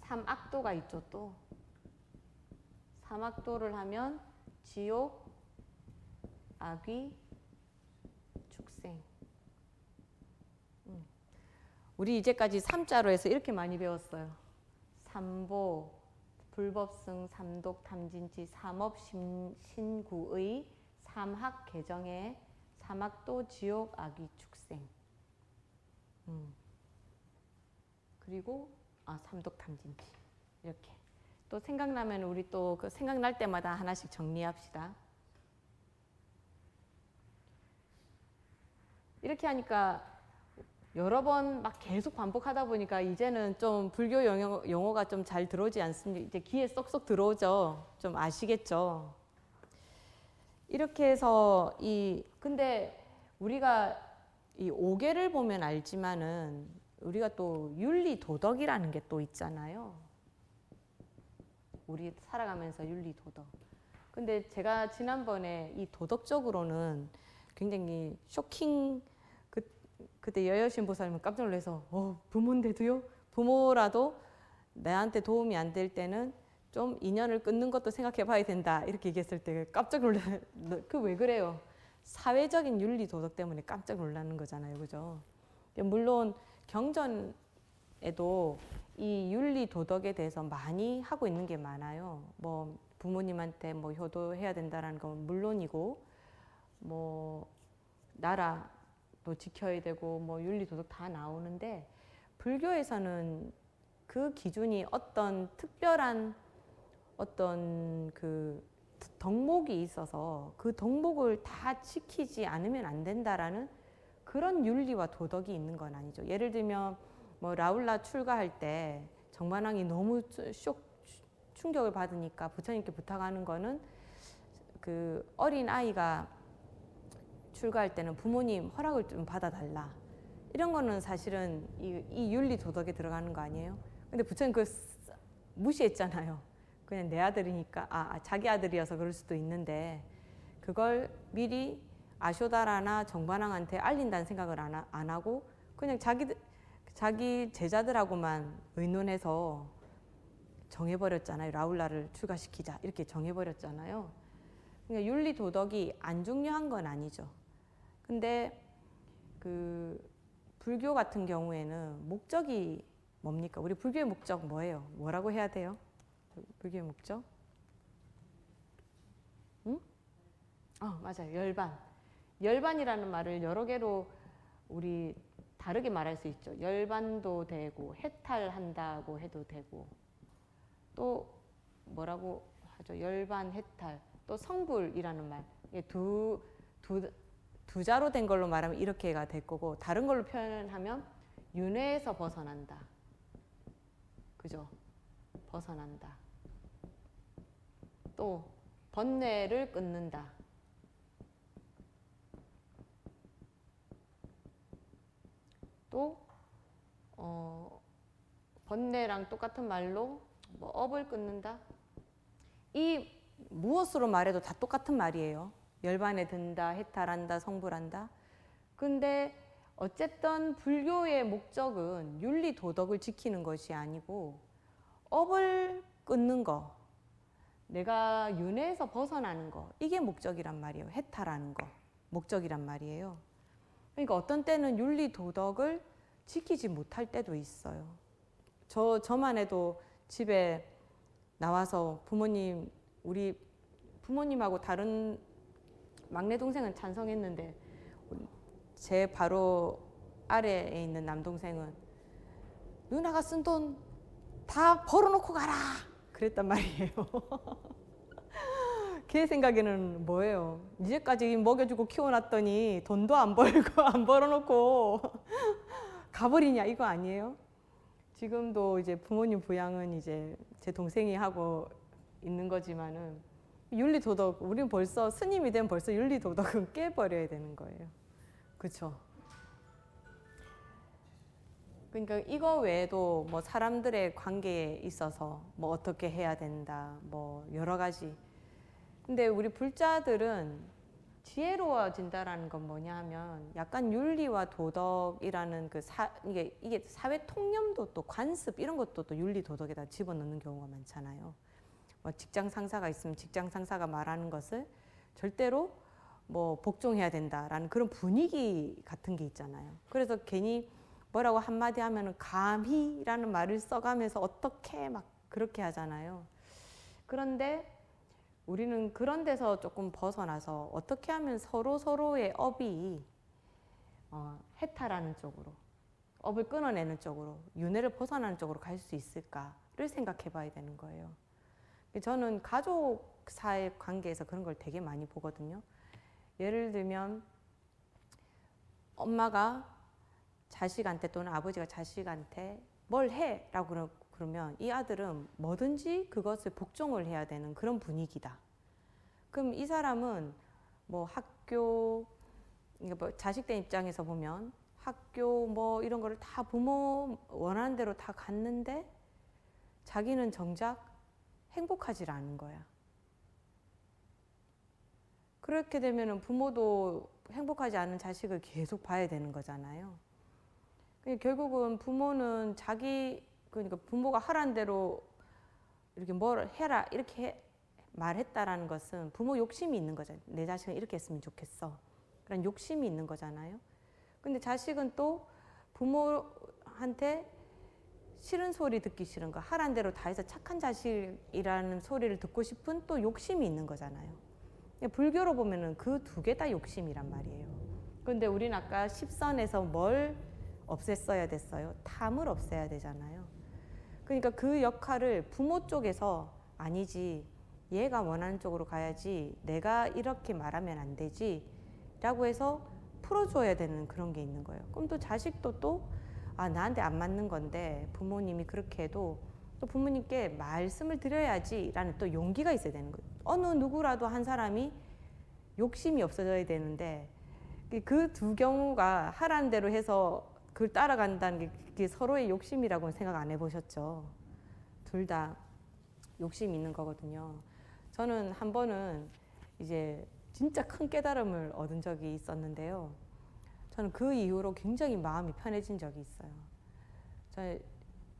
삼악도가 있죠. 또 삼악도를 하면 지옥, 악귀, 축생. 우리 이제까지 삼자로 해서 이렇게 많이 배웠어요. 삼보, 불법승, 삼독, 탐진치, 삼업, 신구의, 삼학, 개정의, 삼악도, 지옥, 악귀, 축생. 그리고 삼독, 탐진치. 이렇게. 또 생각나면 우리 또 그 생각날 때마다 하나씩 정리합시다. 이렇게 하니까 여러 번 막 계속 반복하다 보니까 이제는 좀 불교 용어가 좀 잘 들어오지 않습니까? 이제 귀에 쏙쏙 들어오죠. 좀 아시겠죠? 이렇게 해서 근데 우리가 이 오계를 보면 알지만은 우리가 또 윤리 도덕이라는 게 또 있잖아요. 우리 살아가면서 윤리 도덕. 근데 제가 지난번에 이 도덕적으로는 굉장히 쇼킹, 그때 여여신 보살님은 깜짝 놀라서 부모인데도요? 부모라도 나한테 도움이 안 될 때는 좀 인연을 끊는 것도 생각해 봐야 된다 이렇게 얘기했을 때 깜짝 놀라요. 그 왜 그래요? 사회적인 윤리 도덕 때문에 깜짝 놀라는 거잖아요. 그죠? 물론 경전에도 이 윤리 도덕에 대해서 많이 하고 있는 게 많아요. 뭐 부모님한테 뭐 효도해야 된다라는 건 물론이고 뭐 나라도 지켜야 되고 뭐 윤리 도덕 다 나오는데 불교에서는 그 기준이 어떤 특별한 어떤 그 덕목이 있어서 그 덕목을 다 지키지 않으면 안 된다라는 그런 윤리와 도덕이 있는 건 아니죠. 예를 들면 뭐 라울라 출가할 때 정반왕이 너무 충격을 받으니까 부처님께 부탁하는 거는 그 어린 아이가 출가할 때는 부모님 허락을 좀 받아달라. 이런 거는 사실은 이 윤리 도덕에 들어가는 거 아니에요? 근데 부처님 그걸 무시했잖아요. 그냥 내 아들이니까 자기 아들이어서 그럴 수도 있는데 그걸 미리 아쇼다라나 정반왕한테 알린다는 생각을 안 하고 그냥 자기 제자들하고만 의논해서 정해버렸잖아요. 라울라를 출가시키자 이렇게 정해버렸잖아요. 그러니까 윤리 도덕이 안 중요한 건 아니죠. 근데 그 불교 같은 경우에는 목적이 뭡니까? 우리 불교의 목적 뭐예요? 뭐라고 해야 돼요? 불교의 목적? 응? 맞아요. 열반. 열반이라는 말을 여러 개로 우리 다르게 말할 수 있죠. 열반도 되고 해탈한다고 해도 되고 또 뭐라고 하죠? 열반, 해탈. 또 성불이라는 말. 두 자로 된 걸로 말하면 이렇게가 될 거고 다른 걸로 표현하면 윤회에서 벗어난다. 그죠? 벗어난다. 또 번뇌를 끊는다. 또 번뇌랑 똑같은 말로 뭐 업을 끊는다. 이 무엇으로 말해도 다 똑같은 말이에요. 열반에 든다, 해탈한다, 성불한다. 근데 어쨌든 불교의 목적은 윤리 도덕을 지키는 것이 아니고 업을 끊는 거, 내가 윤회에서 벗어나는 거, 이게 목적이란 말이에요. 해탈하는 거, 목적이란 말이에요. 그러니까 어떤 때는 윤리 도덕을 지키지 못할 때도 있어요. 저만 해도 집에 나와서 우리 부모님하고 다른 막내 동생은 찬성했는데 제 바로 아래에 있는 남동생은 누나가 쓴 돈 다 벌어놓고 가라 그랬단 말이에요. 걔 생각에는 뭐예요? 이제까지 먹여주고 키워놨더니 돈도 안 벌고 안 벌어놓고 가버리냐 이거 아니에요? 지금도 이제 부모님 부양은 이제 제 동생이 하고 있는 거지만은 윤리 도덕, 우리는 벌써 스님이 되면 벌써 윤리 도덕은 깨버려야 되는 거예요. 그렇죠? 그러니까 이거 외에도 뭐 사람들의 관계에 있어서 뭐 어떻게 해야 된다, 뭐 여러 가지. 근데 우리 불자들은 지혜로워진다라는 건 뭐냐 하면 약간 윤리와 도덕이라는 이게 사회 통념도 또 관습 이런 것도 또 윤리 도덕에다 집어넣는 경우가 많잖아요. 뭐 직장 상사가 있으면 직장 상사가 말하는 것을 절대로 뭐 복종해야 된다라는 그런 분위기 같은 게 있잖아요. 그래서 괜히 뭐라고 한마디 하면은 감히라는 말을 써가면서 어떻게 막 그렇게 하잖아요. 그런데 우리는 그런 데서 조금 벗어나서 어떻게 하면 서로의 업이 해탈하는 쪽으로, 업을 끊어내는 쪽으로, 윤회를 벗어나는 쪽으로 갈 수 있을까를 생각해 봐야 되는 거예요. 저는 가족 사이 관계에서 그런 걸 되게 많이 보거든요. 예를 들면 엄마가 자식한테 또는 아버지가 자식한테 뭘 해라고 그러면 이 아들은 뭐든지 그것을 복종을 해야 되는 그런 분위기다. 그럼 이 사람은 뭐 학교, 뭐 자식된 입장에서 보면 학교 뭐 이런 거를 다 부모 원하는 대로 다 갔는데 자기는 정작 행복하지 않은 거야. 그렇게 되면 부모도 행복하지 않은 자식을 계속 봐야 되는 거잖아요. 결국은 부모는 그러니까 부모가 하라는 대로 이렇게 뭘 해라 이렇게 말했다라는 것은 부모 욕심이 있는 거잖아요. 내 자식은 이렇게 했으면 좋겠어. 그런 욕심이 있는 거잖아요. 근데 자식은 또 부모한테 싫은 소리 듣기 싫은 거, 하라는 대로 다 해서 착한 자식이라는 소리를 듣고 싶은 또 욕심이 있는 거잖아요. 불교로 보면은 그 두 개 다 욕심이란 말이에요. 그런데 우리는 아까 10선에서 뭘 없앴어야 됐어요? 탐을 없애야 되잖아요. 그러니까 그 역할을 부모 쪽에서 아니지, 얘가 원하는 쪽으로 가야지, 내가 이렇게 말하면 안 되지 라고 해서 풀어줘야 되는 그런 게 있는 거예요. 그럼 또 자식도 또 나한테 안 맞는 건데 부모님이 그렇게 해도 또 부모님께 말씀을 드려야지 라는 또 용기가 있어야 되는 거예요. 어느 누구라도 한 사람이 욕심이 없어져야 되는데 그 두 경우가 하라는 대로 해서 그걸 따라간다는 게 서로의 욕심이라고는 생각 안 해보셨죠? 둘 다 욕심이 있는 거거든요. 저는 한 번은 이제 진짜 큰 깨달음을 얻은 적이 있었는데요. 저는 그 이후로 굉장히 마음이 편해진 적이 있어요.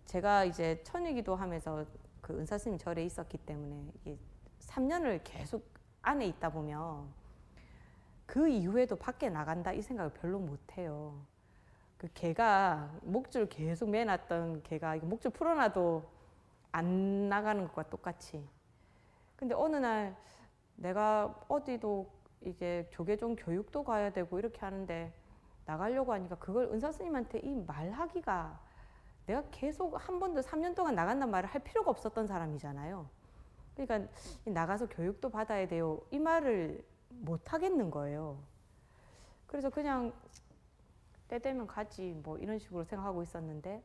제가 이제 천일기도 하면서 그 은사 스님 절에 있었기 때문에 3년을 계속 안에 있다 보면 그 이후에도 밖에 나간다 이 생각을 별로 못 해요. 그 개가 목줄 계속 매놨던 개가 목줄 풀어놔도 안 나가는 것과 똑같이. 근데 어느 날 내가 어디도 이게 조계종 교육도 가야 되고 이렇게 하는데 나가려고 하니까 그걸 은사 스님한테 이 말하기가 내가 계속 한 번도 3년 동안 나간단 말을 할 필요가 없었던 사람이잖아요. 그러니까 나가서 교육도 받아야 돼요. 이 말을 못 하겠는 거예요. 그래서 그냥 때 되면 가지 뭐 이런 식으로 생각하고 있었는데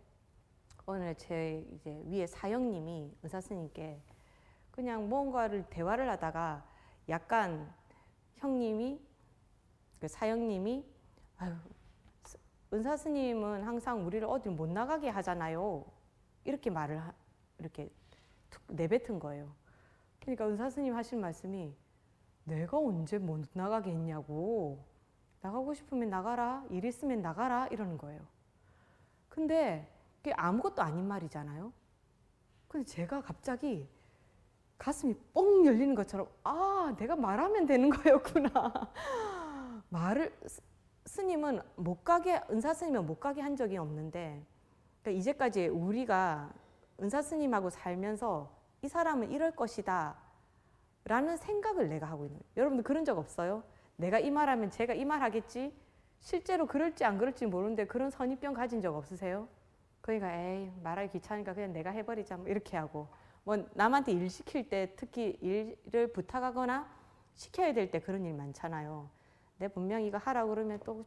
오늘 제 이제 위에 사형님이 은사 스님께 그냥 뭔가를 대화를 하다가 약간 형님이 그 사형님이 아유 은사 스님은 항상 우리를 어디 못 나가게 하잖아요. 이렇게 말을 이렇게 내뱉은 거예요. 그러니까 은사 스님 하신 말씀이 내가 언제 못 나가게 했냐고. 나가고 싶으면 나가라. 일 있으면 나가라. 이러는 거예요. 근데 그게 아무것도 아닌 말이잖아요. 근데 제가 갑자기 가슴이 뻥 열리는 것처럼 내가 말하면 되는 거였구나. 말을 스님은 못 가게 은사 스님은 못 가게 한 적이 없는데 그러니까 이제까지 우리가 은사 스님하고 살면서 이 사람은 이럴 것이다 라는 생각을 내가 하고 있는 거예요. 여러분들 그런 적 없어요? 내가 이 말하면 제가 이 말 하겠지? 실제로 그럴지 안 그럴지 모르는데 그런 선입견 가진 적 없으세요? 그러니까 에이 말하기 귀찮으니까 그냥 내가 해버리자 뭐 이렇게 하고 뭐 남한테 일 시킬 때 특히 일을 부탁하거나 시켜야 될 때 그런 일 많잖아요. 내 분명히 이거 하라고 그러면 또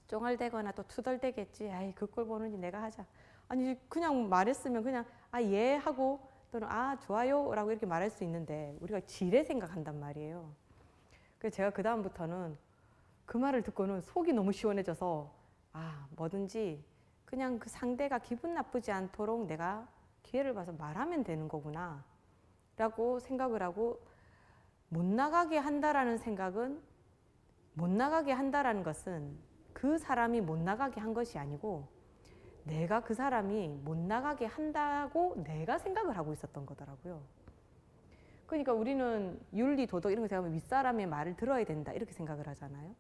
쫑알대거나 또 투덜대겠지. 아이 그 꼴 보느니 내가 하자. 아니 그냥 말했으면 그냥 예 하고 또는 아 좋아요라고 이렇게 말할 수 있는데 우리가 지레 생각한단 말이에요. 그래서 제가 그 다음부터는 그 말을 듣고는 속이 너무 시원해져서 아 뭐든지 그냥 그 상대가 기분 나쁘지 않도록 내가 기회를 봐서 말하면 되는 거구나 라고 생각을 하고, 못 나가게 한다라는 생각은, 못 나가게 한다라는 것은 그 사람이 못 나가게 한 것이 아니고 내가 그 사람이 못 나가게 한다고 내가 생각을 하고 있었던 거더라고요. 그러니까 우리는 윤리, 도덕 이런 거 생각하면 윗사람의 말을 들어야 된다 이렇게 생각을 하잖아요.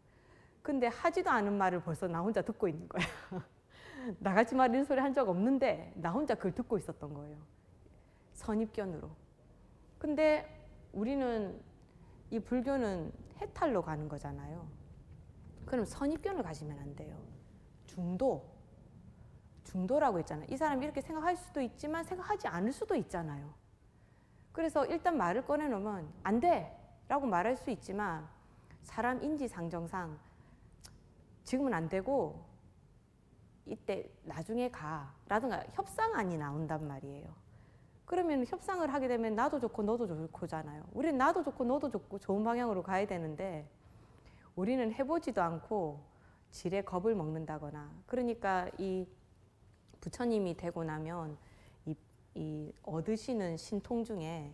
근데 하지도 않은 말을 벌써 나 혼자 듣고 있는 거야. 나가지 마 이런 소리 한 적 없는데 나 혼자 그걸 듣고 있었던 거예요. 선입견으로. 근데 우리는 이 불교는 해탈로 가는 거잖아요. 그럼 선입견을 가지면 안 돼요. 중도라고 했잖아요. 이 사람이 이렇게 생각할 수도 있지만 생각하지 않을 수도 있잖아요. 그래서 일단 말을 꺼내놓으면 안 돼! 라고 말할 수 있지만 사람 인지상정상 지금은 안 되고 이때 나중에 가 라든가 협상안이 나온단 말이에요. 그러면 협상을 하게 되면 나도 좋고 너도 좋고잖아요. 우리는 나도 좋고 너도 좋고 좋은 방향으로 가야 되는데 우리는 해보지도 않고 지레 겁을 먹는다거나. 그러니까 이 부처님이 되고 나면 이 얻으시는 신통 중에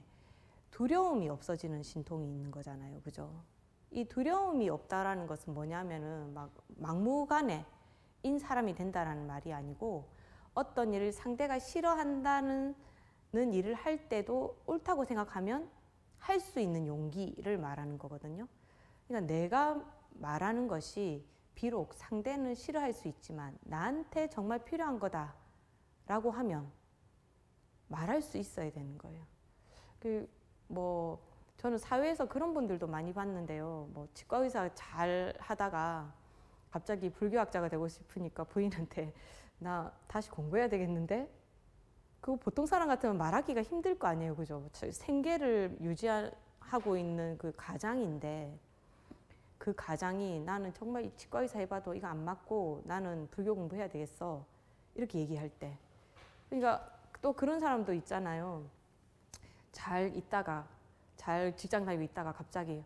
두려움이 없어지는 신통이 있는 거잖아요. 그죠? 이 두려움이 없다라는 것은 뭐냐면은 막 막무가내인 사람이 된다라는 말이 아니고 어떤 일을 상대가 싫어한다는 일을 할 때도 옳다고 생각하면 할 수 있는 용기를 말하는 거거든요. 그러니까 내가 말하는 것이 비록 상대는 싫어할 수 있지만 나한테 정말 필요한 거다라고 하면 말할 수 있어야 되는 거예요. 저는 사회에서 그런 분들도 많이 봤는데요. 치과 의사 잘 하다가 갑자기 불교학자가 되고 싶으니까 부인한테 나 다시 공부해야 되겠는데? 그거 보통 사람 같으면 말하기가 힘들 거 아니에요. 그죠? 생계를 유지하고 있는 그 가장인데 그 가장이 나는 정말 이 치과 의사 해봐도 이거 안 맞고 나는 불교 공부해야 되겠어. 이렇게 얘기할 때. 그러니까 또 그런 사람도 있잖아요. 잘 직장 다니고 있다가 갑자기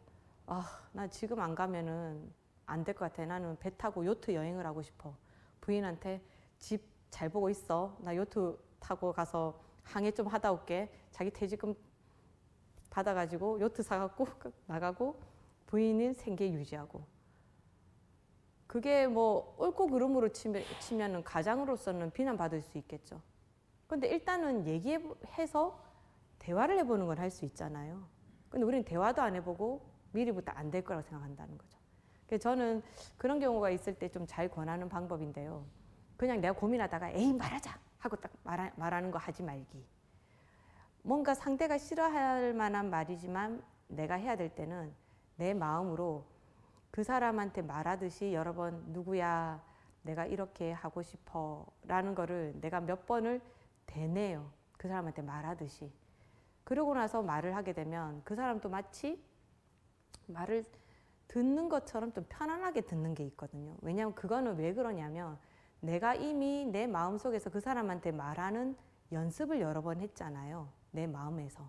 나 지금 안 가면은 안 될 것 같아. 나는 배 타고 요트 여행을 하고 싶어. 부인한테 집 잘 보고 있어. 나 요트 타고 가서 항해 좀 하다 올게. 자기 퇴직금 받아가지고 요트 사갖고 나가고 부인은 생계 유지하고. 그게 옳고 그름으로 치면은 가장으로서는 비난받을 수 있겠죠. 근데 일단은 얘기해서 대화를 해보는 건 할 수 있잖아요. 근데 우리는 대화도 안 해보고 미리부터 안 될 거라고 생각한다는 거죠. 그래서 저는 그런 경우가 있을 때 좀 잘 권하는 방법인데요. 그냥 내가 고민하다가 에이 말하자 하고 딱 말하는 거 하지 말기. 뭔가 상대가 싫어할 만한 말이지만 내가 해야 될 때는 내 마음으로 그 사람한테 말하듯이 여러 번 누구야 내가 이렇게 하고 싶어 라는 거를 내가 몇 번을 되뇌요. 그 사람한테 말하듯이. 그러고 나서 말을 하게 되면 그 사람도 마치 말을 듣는 것처럼 좀 편안하게 듣는 게 있거든요. 왜냐하면 그거는 왜 그러냐면 내가 이미 내 마음속에서 그 사람한테 말하는 연습을 여러 번 했잖아요. 내 마음에서.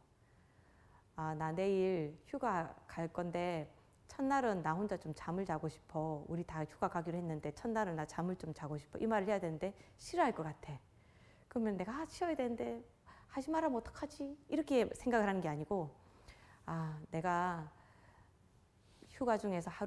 나 내일 휴가 갈 건데 첫날은 나 혼자 좀 잠을 자고 싶어. 우리 다 휴가 가기로 했는데 첫날은 나 잠을 좀 자고 싶어. 이 말을 해야 되는데 싫어할 것 같아. 그러면 내가 쉬어야 되는데 하지 말라면 어떡하지? 이렇게 생각을 하는 게 아니고 내가 휴가 중에서 하루